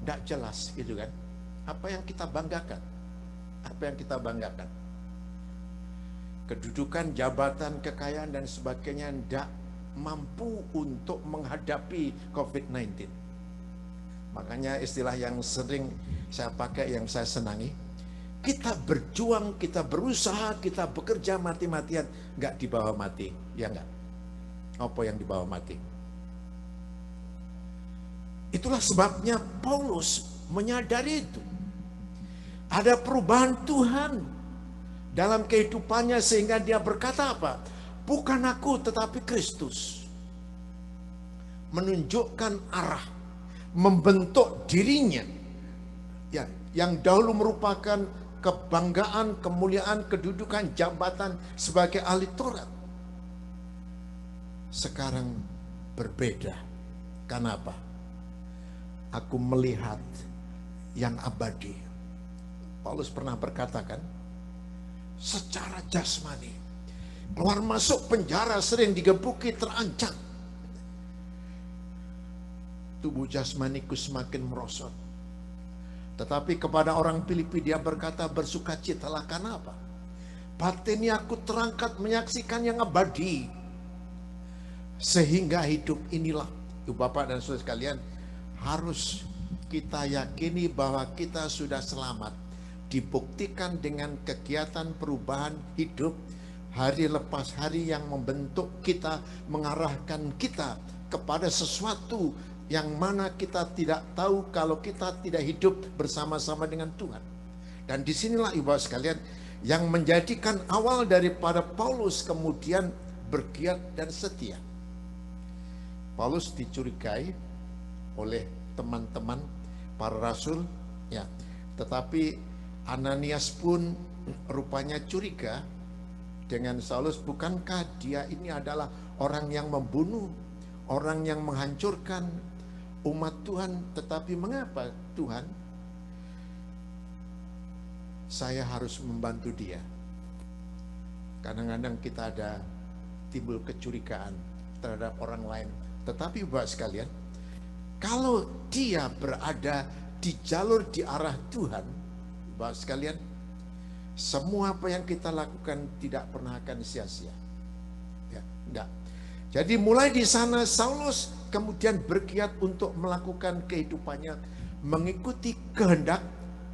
Nggak jelas gitu kan. Apa yang kita banggakan? Apa yang kita banggakan? Kedudukan, jabatan, kekayaan dan sebagainya tidak mampu untuk menghadapi COVID-19. Makanya istilah yang sering saya pakai, yang saya senangi, kita berjuang, kita berusaha, kita bekerja mati-matian, nggak dibawa mati, ya nggak? Apa yang dibawa mati? Itulah sebabnya Paulus menyadari itu. Ada perubahan Tuhan dalam kehidupannya sehingga dia berkata apa? Bukan aku tetapi Kristus. Menunjukkan arah, membentuk dirinya yang dahulu merupakan kebanggaan, kemuliaan, kedudukan, jabatan sebagai ahli Taurat. Sekarang berbeda. Kenapa? Aku melihat yang abadi. Paulus pernah berkata kan, secara jasmani, keluar masuk penjara, sering digebuki, terancam. Tubuh jasmaniku semakin merosot. Tetapi kepada orang Filipi dia berkata, bersukacitalah. Kenapa? Batin aku terangkat menyaksikan yang abadi. Sehingga hidup inilah, Ibu Bapak dan Saudara sekalian, harus kita yakini bahwa kita sudah selamat. Dibuktikan dengan kegiatan perubahan hidup hari lepas hari yang membentuk kita, mengarahkan kita kepada sesuatu yang mana kita tidak tahu kalau kita tidak hidup bersama-sama dengan Tuhan. Dan disinilah Ibu sekalian yang menjadikan awal daripada Paulus kemudian bergiat dan setia. Paulus dicurigai oleh teman-teman para rasul, ya, tetapi Ananias pun rupanya curiga dengan Saulus. Bukankah dia ini adalah orang yang membunuh, orang yang menghancurkan umat Tuhan? Tetapi mengapa Tuhan saya harus membantu dia? Kadang-kadang kita ada timbul kecurigaan terhadap orang lain. Tetapi Bapak sekalian, kalau dia berada di jalur di arah Tuhan, Bapak sekalian, semua apa yang kita lakukan tidak pernah akan sia-sia. Ya, enggak. Jadi mulai di sana Saulus kemudian bergiat untuk melakukan kehidupannya mengikuti kehendak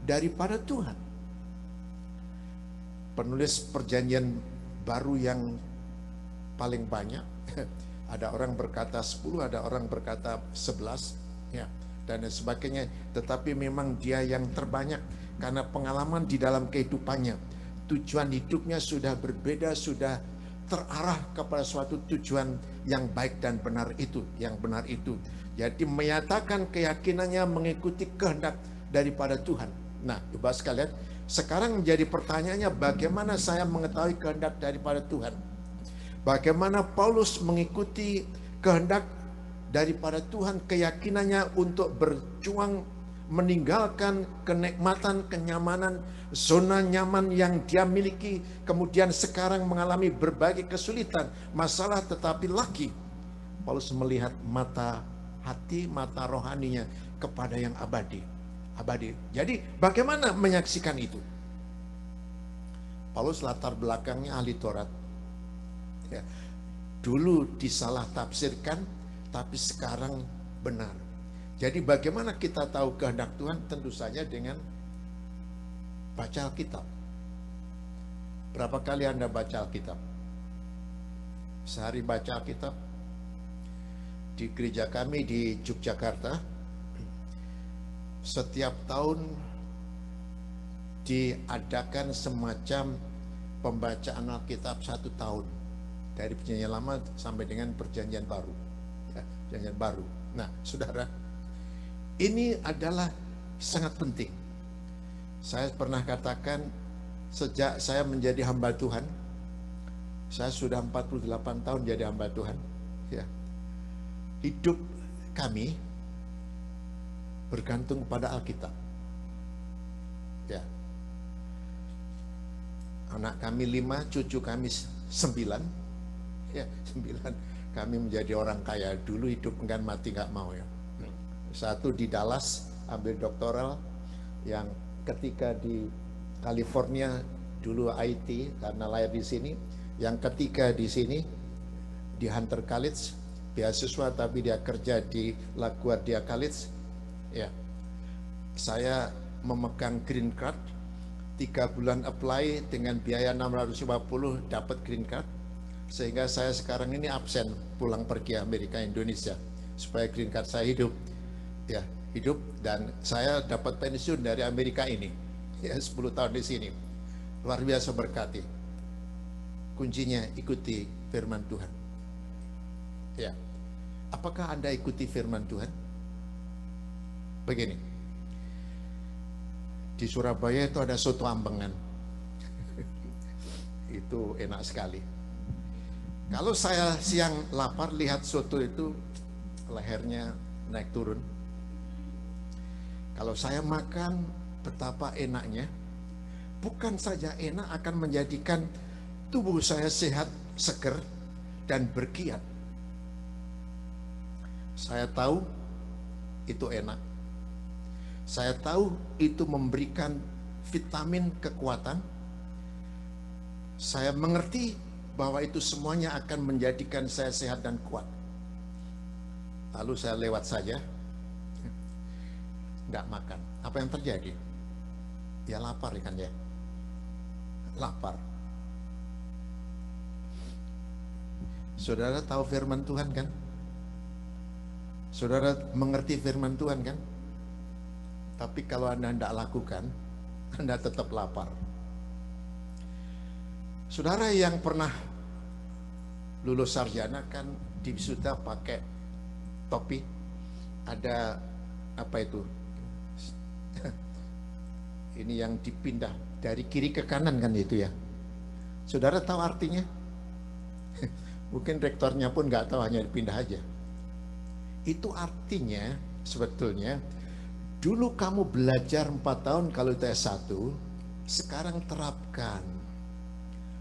daripada Tuhan. Penulis Perjanjian Baru yang paling banyak, ada orang berkata 10, ada orang berkata 11, ya, dan sebagainya. Tetapi memang dia yang terbanyak karena pengalaman di dalam kehidupannya, tujuan hidupnya sudah berbeda, sudah terarah kepada suatu tujuan yang baik dan benar itu, yang benar itu. Jadi menyatakan keyakinannya mengikuti kehendak daripada Tuhan. Nah, Bapak sekalian, sekarang menjadi pertanyaannya, bagaimana saya mengetahui kehendak daripada Tuhan? Bagaimana Paulus mengikuti kehendak daripada Tuhan, keyakinannya untuk berjuang meninggalkan kenikmatan, kenyamanan, zona nyaman yang dia miliki, kemudian sekarang mengalami berbagai kesulitan, masalah, tetapi lagi Paulus melihat mata hati, mata rohaninya kepada yang abadi. Jadi bagaimana menyaksikan itu? Paulus latar belakangnya ahli Taurat. Ya, dulu disalah tafsirkan, tapi sekarang benar. Jadi bagaimana kita tahu kehendak Tuhan? Tentu saja dengan baca Alkitab. Berapa kali Anda baca Alkitab? Sehari baca Alkitab? Di gereja kami di Yogyakarta, setiap tahun diadakan semacam pembacaan Alkitab 1 tahun. Dari Perjanjian Lama sampai dengan Perjanjian Baru. Ya, Perjanjian Baru. Nah, saudara, ini adalah sangat penting. Saya pernah katakan, sejak saya menjadi hamba Tuhan, saya sudah 48 tahun jadi hamba Tuhan, ya. Hidup kami bergantung pada Alkitab. Ya. Anak kami 5, cucu kami 9, Ya, 9 kami menjadi orang kaya. Dulu hidup enggan mati nggak mau ya. Satu di Dallas ambil doktoral, yang ketika di California dulu IT karena lahir di sini, yang ketiga di sini di Hunter College beasiswa tapi dia kerja di LaGuardia College. Ya, saya memegang green card, 3 bulan apply dengan biaya 650 dapat green card, sehingga saya sekarang ini absen pulang pergi Amerika Indonesia supaya green card saya hidup. Ya, hidup, dan saya dapat pensiun dari Amerika ini ya, 10 tahun di sini. Luar biasa berkati. Kuncinya ikuti firman Tuhan. Ya, apakah Anda ikuti firman Tuhan? Begini, di Surabaya itu ada soto ambengan. Itu enak sekali. Kalau saya siang lapar lihat soto itu, lehernya naik turun. Kalau saya makan, betapa enaknya. Bukan saja enak, akan menjadikan tubuh saya sehat, seger, dan berkiat. Saya tahu itu enak. Saya tahu itu memberikan vitamin kekuatan. Saya mengerti bahwa itu semuanya akan menjadikan saya sehat dan kuat. Lalu saya lewat saja, nggak makan. Apa yang terjadi? Ya lapar kan ya. Lapar. Saudara tahu firman Tuhan kan? Saudara mengerti firman Tuhan kan? Tapi kalau Anda tidak lakukan, Anda tetap lapar. Saudara yang pernah lulus sarjana kan sudah pakai topi, ada apa itu? Ini yang dipindah dari kiri ke kanan kan itu ya. Saudara tahu artinya? Mungkin rektornya pun nggak tahu, hanya dipindah aja. Itu artinya sebetulnya dulu kamu belajar 4 tahun kalau itu S1, sekarang terapkan.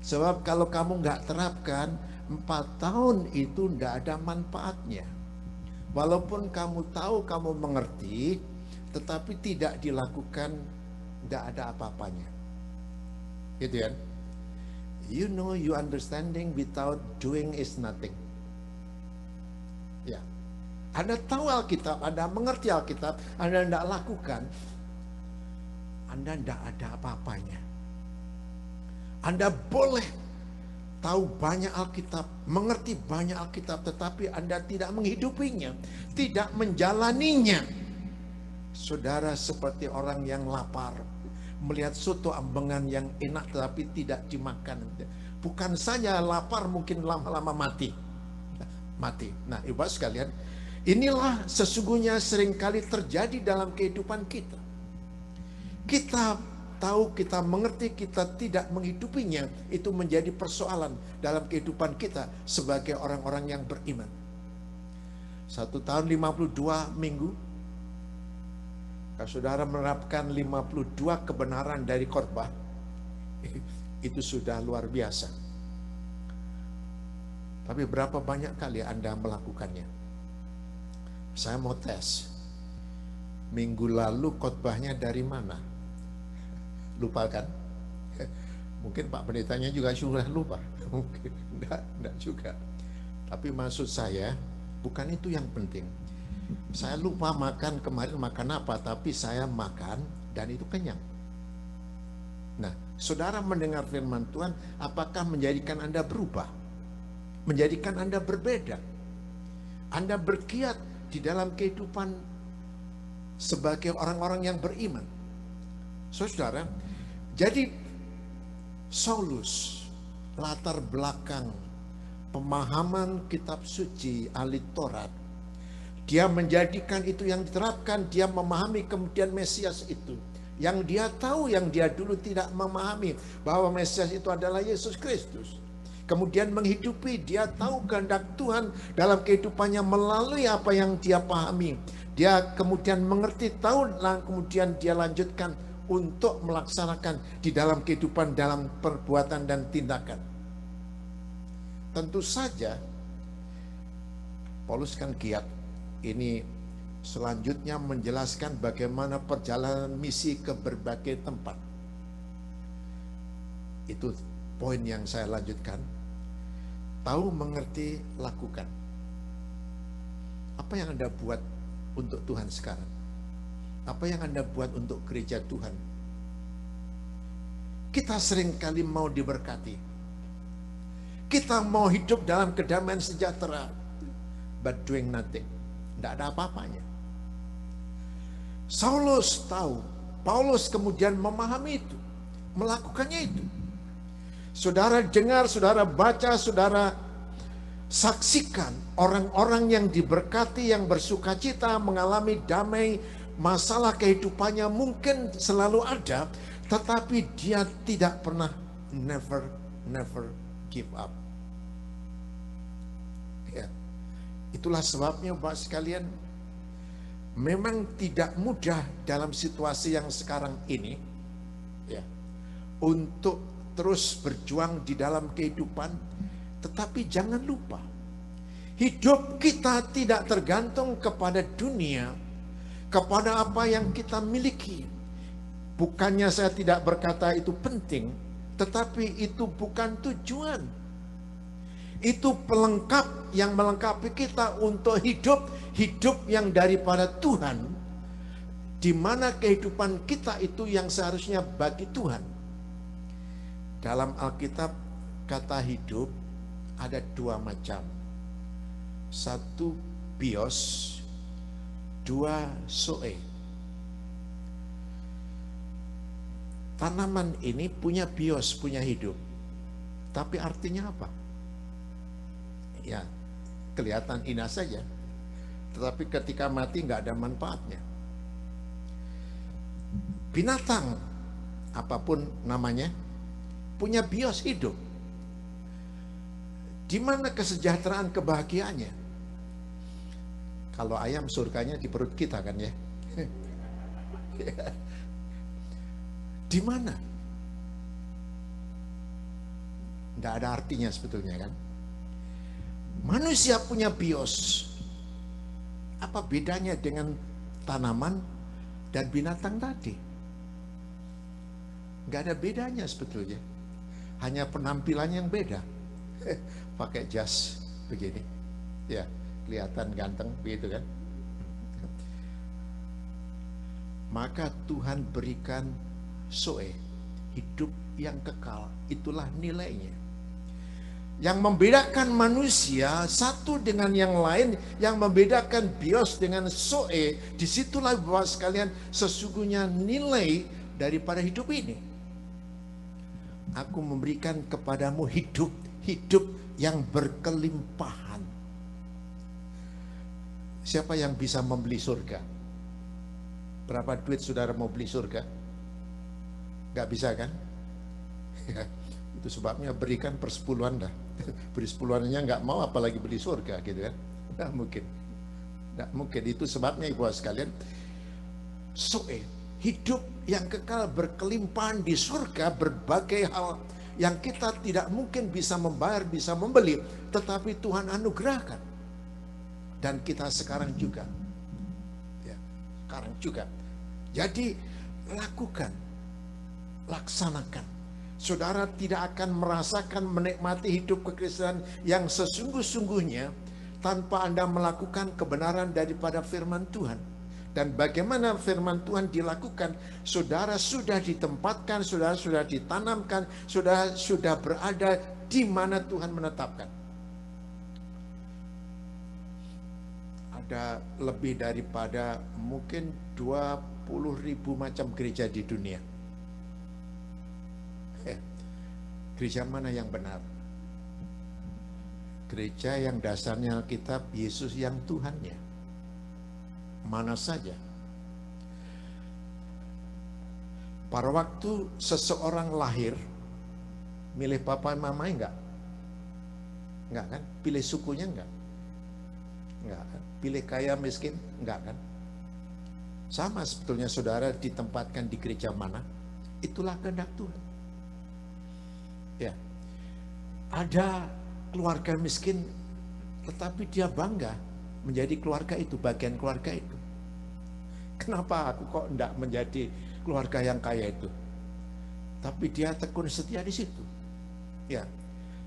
Sebab kalau kamu nggak terapkan, 4 tahun itu nggak ada manfaatnya. Walaupun kamu tahu, kamu mengerti, tetapi tidak dilakukan, nggak ada apa-apanya. Gitu kan? You know, you understanding without doing is nothing. Ya. Anda tahu Alkitab, Anda mengerti Alkitab, Anda tidak lakukan, Anda tidak ada apa-apanya. Anda boleh tahu banyak Alkitab, mengerti banyak Alkitab, tetapi Anda tidak menghidupinya, tidak menjalaninya. Saudara seperti orang yang lapar, melihat soto ambengan yang enak tetapi tidak dimakan. Bukan saja lapar, mungkin lama-lama mati. Nah, ibu sekalian, inilah sesungguhnya seringkali terjadi dalam kehidupan kita. Kita tahu, kita mengerti, kita tidak menghidupinya. Itu menjadi persoalan dalam kehidupan kita sebagai orang-orang yang beriman. 1 tahun 52 minggu, kalau saudara menerapkan 52 kebenaran dari khotbah, itu sudah luar biasa. Tapi berapa banyak kali Anda melakukannya? Saya mau tes. Minggu lalu khotbahnya dari mana? Lupa kan? Mungkin Pak Pendetanya juga sudah lupa. Mungkin enggak juga. Tapi maksud saya, bukan itu yang penting. Saya lupa makan kemarin makan apa, tapi saya makan dan itu kenyang. Nah, saudara mendengar firman Tuhan, apakah menjadikan Anda berubah? Menjadikan Anda berbeda? Anda berkiat di dalam kehidupan sebagai orang-orang yang beriman. Saudara, jadi Saulus, latar belakang pemahaman kitab suci, ahli Taurat, dia menjadikan itu yang diterapkan, dia memahami kemudian Mesias itu. Yang dia tahu, yang dia dulu tidak memahami, bahwa Mesias itu adalah Yesus Kristus. Kemudian menghidupi, dia tahu kehendak Tuhan dalam kehidupannya melalui apa yang dia pahami. Dia kemudian mengerti, tahu, dan kemudian dia lanjutkan untuk melaksanakan di dalam kehidupan, dalam perbuatan dan tindakan. tentu saja Paulus kan giat ini selanjutnya menjelaskan bagaimana perjalanan misi ke berbagai tempat. Itu poin yang saya lanjutkan. Tahu, mengerti, lakukan. Apa yang Anda buat untuk Tuhan sekarang? Apa yang Anda buat untuk gereja Tuhan? Kita seringkali mau diberkati. Kita mau hidup dalam kedamaian sejahtera, but doing nothing. Tidak ada apa-apanya. Saulus tahu, Paulus kemudian memahami itu, melakukannya itu. Saudara dengar, saudara baca, saudara saksikan orang-orang yang diberkati, yang bersukacita, mengalami damai, masalah kehidupannya mungkin selalu ada, tetapi dia tidak pernah, never give up. Ya. Itulah sebabnya Bapak sekalian, memang tidak mudah dalam situasi yang sekarang ini, ya, untuk terus berjuang di dalam kehidupan. Tetapi jangan lupa, hidup kita tidak tergantung kepada dunia, kepada apa yang kita miliki. Bukannya saya tidak berkata itu penting, tetapi itu bukan tujuan. Itu pelengkap yang melengkapi kita untuk hidup yang daripada Tuhan, di mana kehidupan kita itu yang seharusnya bagi Tuhan. Dalam Alkitab kata hidup ada dua macam. Satu bios, dua zoe. Tanaman ini punya bios, punya hidup. Tapi artinya apa? Ya, kelihatan indah saja. Tetapi ketika mati nggak ada manfaatnya. Binatang, apapun namanya, punya bios hidup. Di mana kesejahteraan, kebahagiaannya? Kalau ayam surganya di perut kita kan ya. Di mana? Tidak ada artinya sebetulnya kan. Manusia punya bios. Apa bedanya dengan tanaman dan binatang tadi? Nggak ada bedanya sebetulnya. Hanya penampilannya yang beda. Pakai jas begini, ya kelihatan ganteng begitu kan. Maka Tuhan berikan zoe, hidup yang kekal. Itulah nilainya. Yang membedakan manusia satu dengan yang lain, yang membedakan bios dengan zoe, disitulah Bapak sekalian sesungguhnya nilai daripada hidup ini. Aku memberikan kepadamu hidup yang berkelimpahan. Siapa yang bisa membeli surga? Berapa duit saudara mau beli surga? Gak bisa kan? Ya, itu sebabnya berikan persepuluhan dah. Beri sepuluhannya nggak mau, apalagi beli surga gitu kan? Nggak mungkin. Nggak mungkin. Itu sebabnya ibu sekalian, zoe, hidup yang kekal berkelimpahan di surga, berbagai hal yang kita tidak mungkin bisa membayar, bisa membeli, tetapi Tuhan anugerahkan. Dan kita sekarang juga, ya, sekarang juga. Jadi lakukan, laksanakan. Saudara tidak akan merasakan, menikmati hidup kekristenan yang sesungguh-sungguhnya tanpa Anda melakukan kebenaran daripada firman Tuhan. Dan bagaimana firman Tuhan dilakukan? Saudara sudah ditempatkan, saudara sudah ditanamkan, saudara sudah berada di mana Tuhan menetapkan. Ada lebih daripada mungkin 20.000 macam gereja di dunia. Gereja mana yang benar? Gereja yang dasarnya Alkitab, Yesus yang Tuhannya. Mana saja. Pada waktu seseorang lahir, milih papa mama enggak? Enggak kan? Pilih sukunya enggak? Enggak kan? Pilih kaya miskin? Enggak kan? Sama sebetulnya saudara ditempatkan di gereja mana, itulah kehendak Tuhan. Ya. Ada keluarga miskin, tetapi dia bangga menjadi keluarga itu, bagian keluarga itu. Kenapa aku kok enggak menjadi keluarga yang kaya itu? Tapi dia tekun setia di situ. Ya,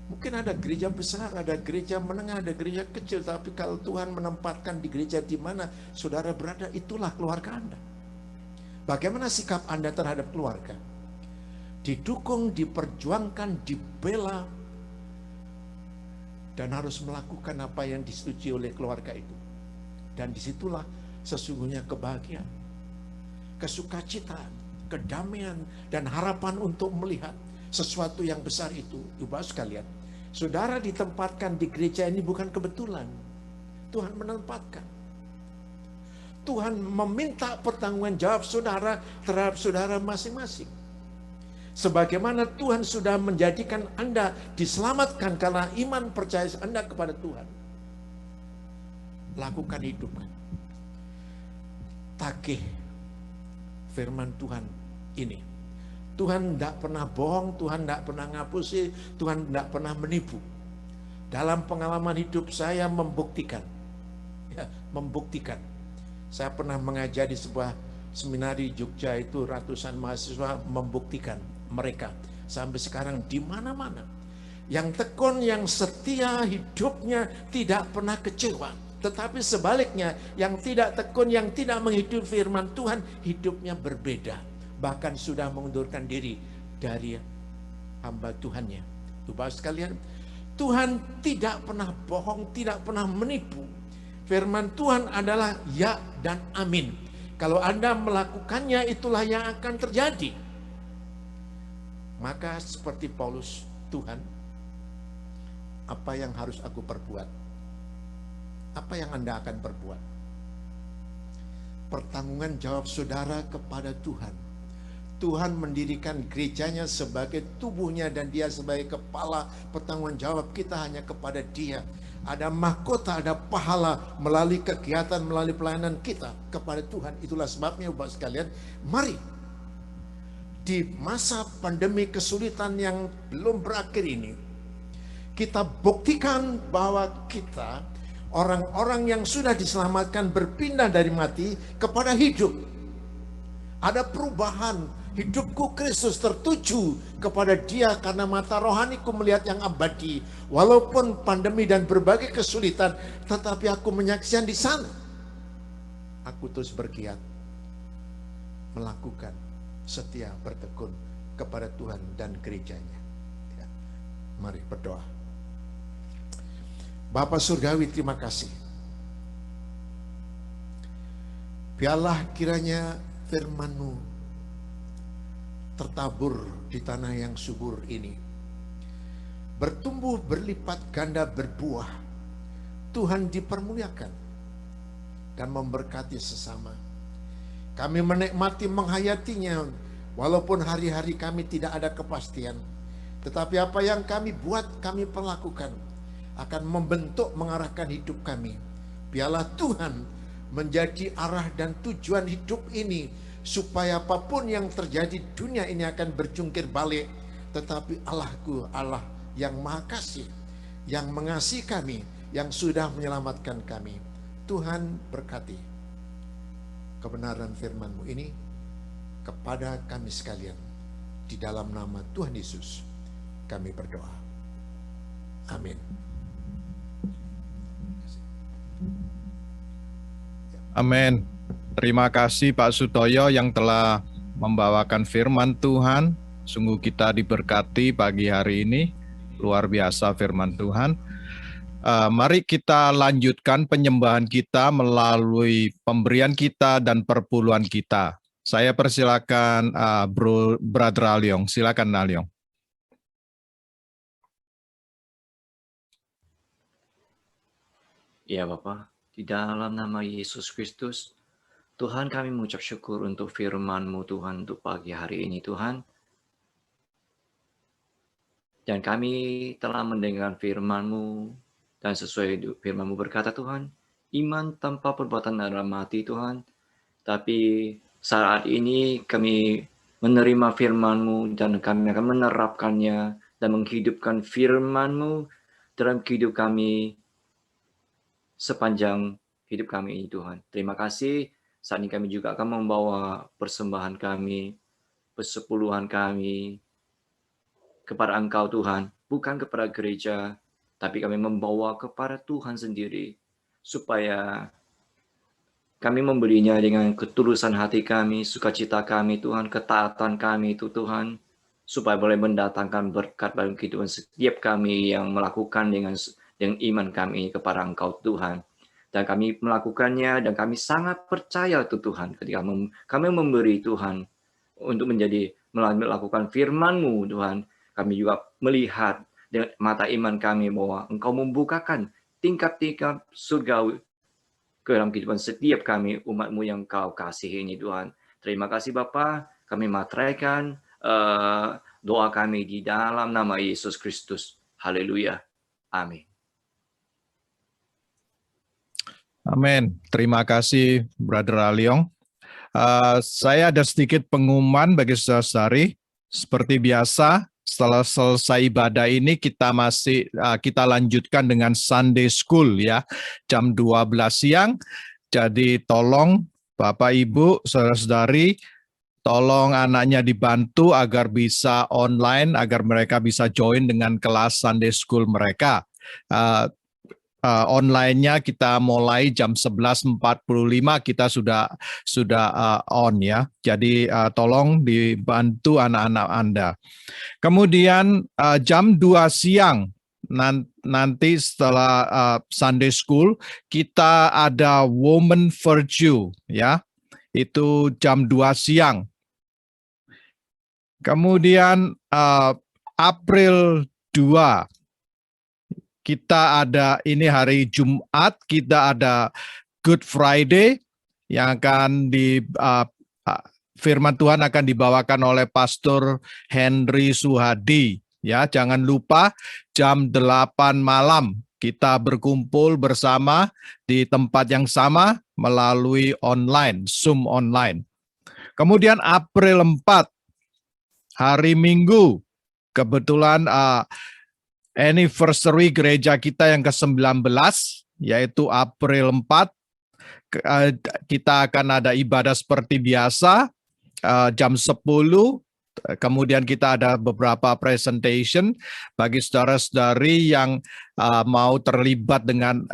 mungkin ada gereja besar, ada gereja menengah, ada gereja kecil, tapi kalau Tuhan menempatkan di gereja di mana saudara berada, itulah keluarga Anda. Bagaimana sikap Anda terhadap keluarga? Didukung, diperjuangkan, dibela, dan harus melakukan apa yang disetujui oleh keluarga itu. Dan disitulah sesungguhnya kebahagiaan, kesukacitaan, kedamaian, dan harapan untuk melihat sesuatu yang besar itu. Ibu sekalian, saudara ditempatkan di gereja ini bukan kebetulan. Tuhan menempatkan. Tuhan meminta pertanggungan jawab saudara terhadap saudara masing-masing. Sebagaimana Tuhan sudah menjadikan Anda diselamatkan karena iman percaya Anda kepada Tuhan. Lakukan hidupkan. Tagih firman Tuhan ini. Tuhan tidak pernah bohong, Tuhan tidak pernah ngapusi, Tuhan tidak pernah menipu. Dalam pengalaman hidup saya membuktikan. Ya, membuktikan. Saya pernah mengajar di sebuah seminari Jogja itu, ratusan mahasiswa membuktikan mereka sampai sekarang di mana-mana. Yang tekun, yang setia, hidupnya tidak pernah kecewa. Tetapi sebaliknya, yang tidak tekun, yang tidak menghidupi firman Tuhan, hidupnya berbeda. Bahkan sudah mengundurkan diri dari hamba Tuhannya. Bapak sekalian, Tuhan tidak pernah bohong, tidak pernah menipu. Firman Tuhan adalah ya dan amin. Kalau Anda melakukannya, itulah yang akan terjadi. Maka seperti Paulus, Tuhan, apa yang harus aku perbuat? Apa yang Anda akan perbuat? Pertanggungan jawab saudara kepada Tuhan. Tuhan mendirikan gerejanya sebagai tubuhnya dan dia sebagai kepala. Pertanggungan jawab kita hanya kepada dia. Ada mahkota, ada pahala melalui kegiatan, melalui pelayanan kita kepada Tuhan. Itulah sebabnya Bapak sekalian, mari di masa pandemi kesulitan yang belum berakhir ini, kita buktikan bahwa kita orang-orang yang sudah diselamatkan berpindah dari mati kepada hidup. Ada perubahan. Hidupku Kristus tertuju kepada dia karena mata rohaniku melihat yang abadi. Walaupun pandemi dan berbagai kesulitan, tetapi aku menyaksikan di sana. Aku terus bergiat melakukan setia bertekun kepada Tuhan dan gerejanya. Ya. Mari berdoa. Bapa Surgawi, terima kasih. Biarlah kiranya firman-Mu tertabur di tanah yang subur ini, bertumbuh berlipat ganda berbuah. Tuhan dipermuliakan dan memberkati sesama. Kami menikmati menghayatinya, walaupun hari-hari kami tidak ada kepastian. Tetapi apa yang kami buat, kami perlakukan, akan membentuk, mengarahkan hidup kami. Biarlah Tuhan menjadi arah dan tujuan hidup ini, supaya apapun yang terjadi, dunia ini akan berjungkir balik. Tetapi Allahku, Allah yang maha kasih, yang mengasihi kami, yang sudah menyelamatkan kami. Tuhan berkati kebenaran firman-Mu ini kepada kami sekalian. Di dalam nama Tuhan Yesus kami berdoa. Amin. Amin. Terima kasih Pak Sutoyo yang telah membawakan firman Tuhan. Sungguh kita diberkati pagi hari ini. Luar biasa firman Tuhan. Mari kita lanjutkan penyembahan kita melalui pemberian kita dan perpuluhan kita. Saya persilakan Brother Alyong. Silakan Alyong. Ya Bapak, di dalam nama Yesus Kristus, Tuhan, kami mengucap syukur untuk firman-Mu Tuhan untuk pagi hari ini Tuhan. Dan kami telah mendengar firman-Mu dan sesuai firman-Mu berkata Tuhan, iman tanpa perbuatan adalah mati Tuhan. Tapi saat ini kami menerima firman-Mu dan kami akan menerapkannya dan menghidupkan firman-Mu dalam hidup kami sepanjang hidup kami ini Tuhan. Terima kasih, saat ini kami juga akan membawa persembahan kami, persepuluhan kami kepada Engkau Tuhan, bukan kepada gereja, tapi kami membawa kepada Tuhan sendiri, supaya kami memberinya dengan ketulusan hati kami, sukacita kami Tuhan, ketaatan kami itu Tuhan, supaya boleh mendatangkan berkat dalam kehidupan setiap kami yang melakukan dengan iman kami kepada Engkau Tuhan. Dan kami melakukannya dan kami sangat percaya itu Tuhan ketika kami memberi Tuhan untuk melakukan firman-Mu Tuhan. Kami juga melihat dengan mata iman kami bahwa Engkau membukakan tingkat-tingkat surgawi ke dalam kehidupan setiap kami, umat-Mu yang Kau kasihi ini Tuhan. Terima kasih Bapa, kami materaikan doa kami di dalam nama Yesus Kristus. Haleluya. Amin. Amin. Terima kasih, Brother Aliong. Saya ada sedikit pengumuman bagi saudara-saudari. Seperti biasa, setelah selesai ibadah ini kita lanjutkan dengan Sunday School ya, jam 12 siang. Jadi tolong Bapak Ibu, saudara-saudari, tolong anaknya dibantu agar bisa online, agar mereka bisa join dengan kelas Sunday School mereka. Online-nya kita mulai jam 11.45 kita sudah on ya. Jadi tolong dibantu anak-anak Anda. Kemudian jam 2 siang nanti setelah Sunday School kita ada Women Virtue ya. Itu jam 2 siang. Kemudian April 2 kita ada ini hari Jumat, kita ada Good Friday yang akan firman Tuhan akan dibawakan oleh Pastor Henry Suhadi. Ya, jangan lupa jam 8 malam kita berkumpul bersama di tempat yang sama melalui online, Zoom online. Kemudian April 4 hari Minggu, kebetulan anniversary gereja kita yang ke-19, yaitu April 4, kita akan ada ibadah seperti biasa, jam 10, kemudian kita ada beberapa presentation bagi saudara-saudari yang mau terlibat dengan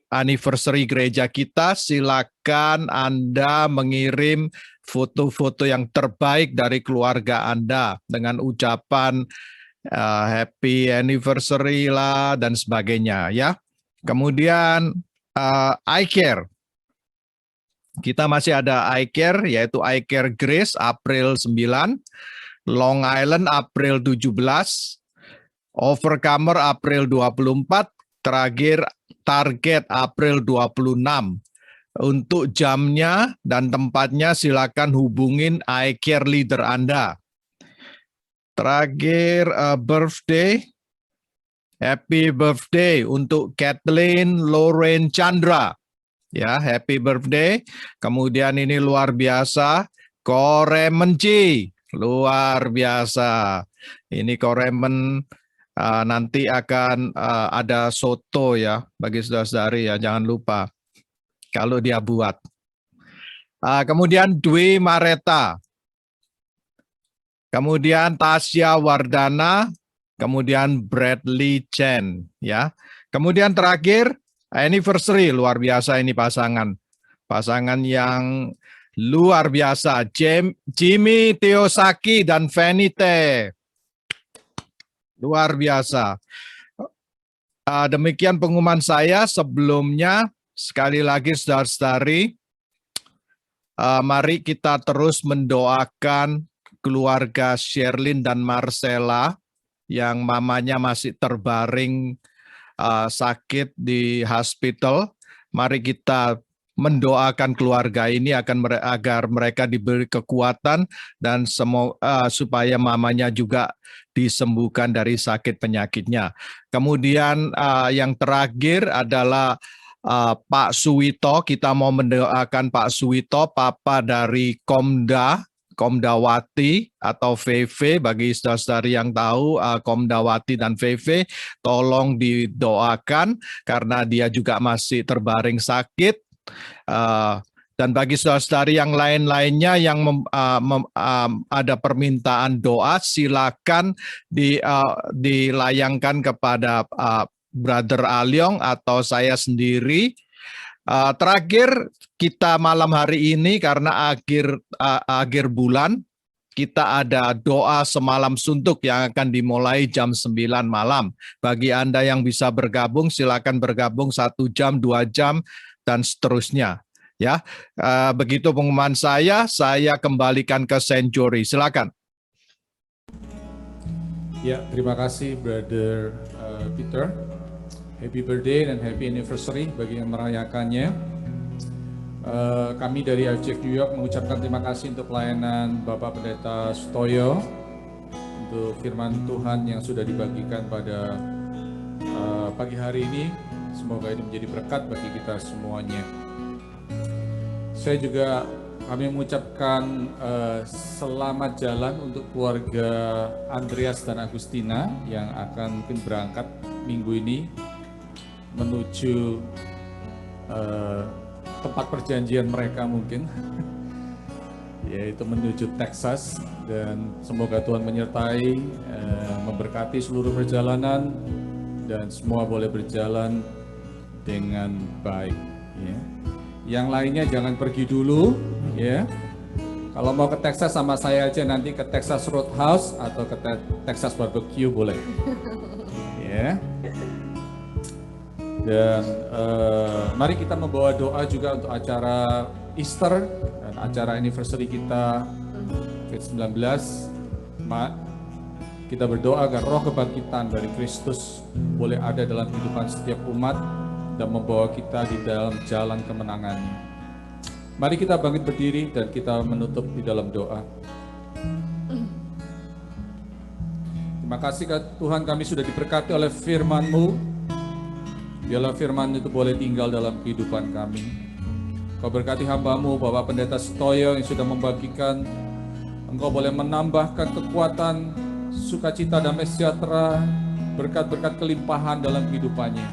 anniversary gereja kita, silakan Anda mengirim foto-foto yang terbaik dari keluarga Anda dengan ucapan happy anniversary lah dan sebagainya ya. Kemudian iCare. Kita masih ada iCare yaitu iCare Grace April 9, Long Island April 17, Overcomer April 24, terakhir Target April 26. Untuk jamnya dan tempatnya silakan hubungin iCare leader Anda. Terakhir birthday, happy birthday untuk Kathleen Lauren Chandra, ya happy birthday. Kemudian ini luar biasa, Koremenci, luar biasa. Ini Koremen nanti akan ada soto ya bagi saudara-saudari ya, jangan lupa kalau dia buat. Kemudian Dwi Mareta. Kemudian Tasya Wardana, kemudian Bradley Chen, ya. Kemudian terakhir anniversary, luar biasa ini pasangan yang luar biasa, Jimmy Teosaki dan Venite, luar biasa. Demikian pengumuman saya. Sebelumnya sekali lagi saudara-saudari, mari kita terus mendoakan keluarga Sherlyn dan Marcella yang mamanya masih terbaring sakit di hospital. Mari kita mendoakan keluarga ini agar mereka diberi kekuatan dan supaya mamanya juga disembuhkan dari sakit penyakitnya. Kemudian yang terakhir adalah Pak Suwito. Kita mau mendoakan Pak Suwito, Papa dari Komda Komdawati atau VV, bagi saudara-saudari yang tahu Komdawati dan VV, tolong didoakan karena dia juga masih terbaring sakit. Dan bagi saudara-saudari yang lain-lainnya yang ada permintaan doa, silakan dilayangkan kepada Brother Alyong atau saya sendiri. Terakhir, kita malam hari ini karena akhir bulan, kita ada doa semalam suntuk yang akan dimulai jam 9 malam. Bagi Anda yang bisa bergabung, silakan bergabung 1 jam, 2 jam, dan seterusnya. Ya, begitu pengumuman saya kembalikan ke Century. Silakan. Ya, terima kasih Brother Peter. Happy birthday dan happy anniversary bagi yang merayakannya. Kami dari FCF New York mengucapkan terima kasih untuk pelayanan Bapak Pendeta Sutoyo, untuk firman Tuhan yang sudah dibagikan pada pagi hari ini. Semoga ini menjadi berkat bagi kita semuanya. Kami mengucapkan selamat jalan untuk keluarga Andreas dan Agustina yang akan mungkin berangkat minggu ini menuju tempat perjanjian mereka mungkin, yaitu menuju Texas, dan semoga Tuhan menyertai, memberkati seluruh perjalanan, dan semua boleh berjalan dengan baik. Ya. Yang lainnya jangan pergi dulu, ya. Kalau mau ke Texas sama saya aja, nanti ke Texas Roadhouse atau ke Texas Barbecue boleh. Ya. Dan mari kita membawa doa juga untuk acara Easter dan acara anniversary kita COVID-19. Kita berdoa agar roh kebangkitan dari Kristus boleh ada dalam kehidupan setiap umat dan membawa kita di dalam jalan kemenangannya. Mari kita bangkit berdiri dan kita menutup di dalam doa. Terima kasih Tuhan, kami sudah diberkati oleh firman-Mu. Biarlah firman itu boleh tinggal dalam kehidupan kami. Kau berkati hamba-Mu, Bapak Pendeta Sutoyo yang sudah membagikan. Engkau boleh menambahkan kekuatan, sukacita, damai sejahtera, berkat-berkat kelimpahan dalam kehidupannya.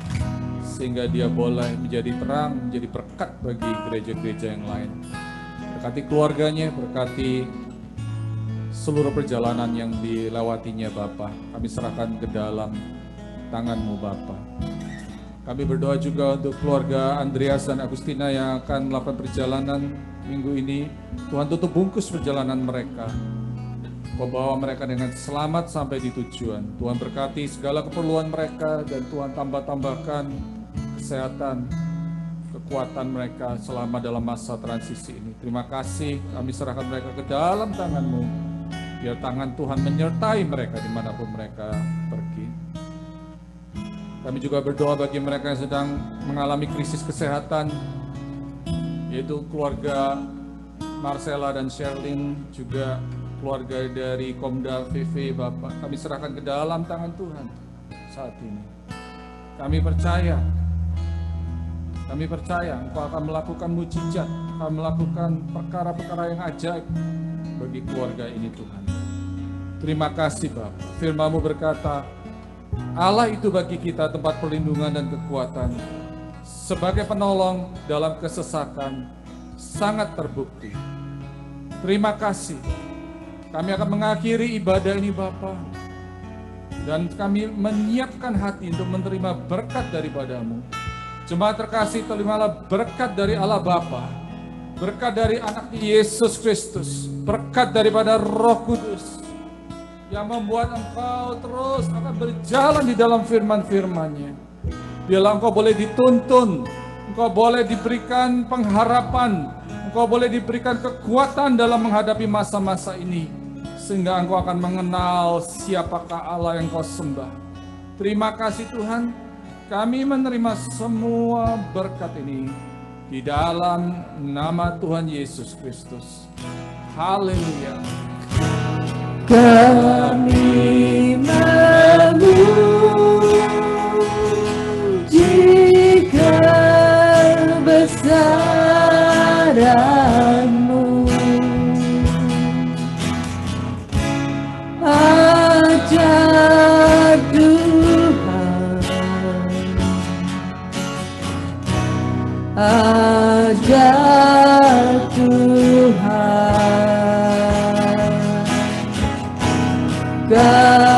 Sehingga dia boleh menjadi terang, menjadi berkat bagi gereja-gereja yang lain. Berkati keluarganya, berkati seluruh perjalanan yang dilewatinya Bapa. Kami serahkan ke dalam tangan-Mu Bapa. Kami berdoa juga untuk keluarga Andreas dan Agustina yang akan melakukan perjalanan minggu ini. Tuhan tutup bungkus perjalanan mereka. Kau bawa mereka dengan selamat sampai di tujuan. Tuhan berkati segala keperluan mereka dan Tuhan tambah-tambahkan kesehatan, kekuatan mereka selama dalam masa transisi ini. Terima kasih, kami serahkan mereka ke dalam tangan-Mu. Biar tangan Tuhan menyertai mereka dimanapun mereka pergi. Kami juga berdoa bagi mereka yang sedang mengalami krisis kesehatan, yaitu keluarga Marcella dan Sherlyn, juga keluarga dari Komda VV, Bapak. Kami serahkan ke dalam tangan Tuhan saat ini. Kami percaya Engkau akan melakukan mujizat, akan melakukan perkara-perkara yang ajaib bagi keluarga ini Tuhan. Terima kasih Bapak. Firman-Mu berkata, Allah itu bagi kita tempat perlindungan dan kekuatan, sebagai penolong dalam kesesakan, sangat terbukti. Terima kasih. Kami akan mengakhiri ibadah ini Bapa, dan kami menyiapkan hati untuk menerima berkat daripada-Mu. Jemaat terkasih, terimalah berkat dari Allah Bapa, berkat dari anak Yesus Kristus, berkat daripada Roh Kudus, yang membuat engkau terus akan berjalan di dalam firman-firman-Nya. Biarlah engkau boleh dituntun, engkau boleh diberikan pengharapan, engkau boleh diberikan kekuatan dalam menghadapi masa-masa ini, sehingga engkau akan mengenal siapakah Allah yang kau sembah. Terima kasih Tuhan, kami menerima semua berkat ini di dalam nama Tuhan Yesus Kristus. Haleluya. Kami memuji kebesaran-Mu, God.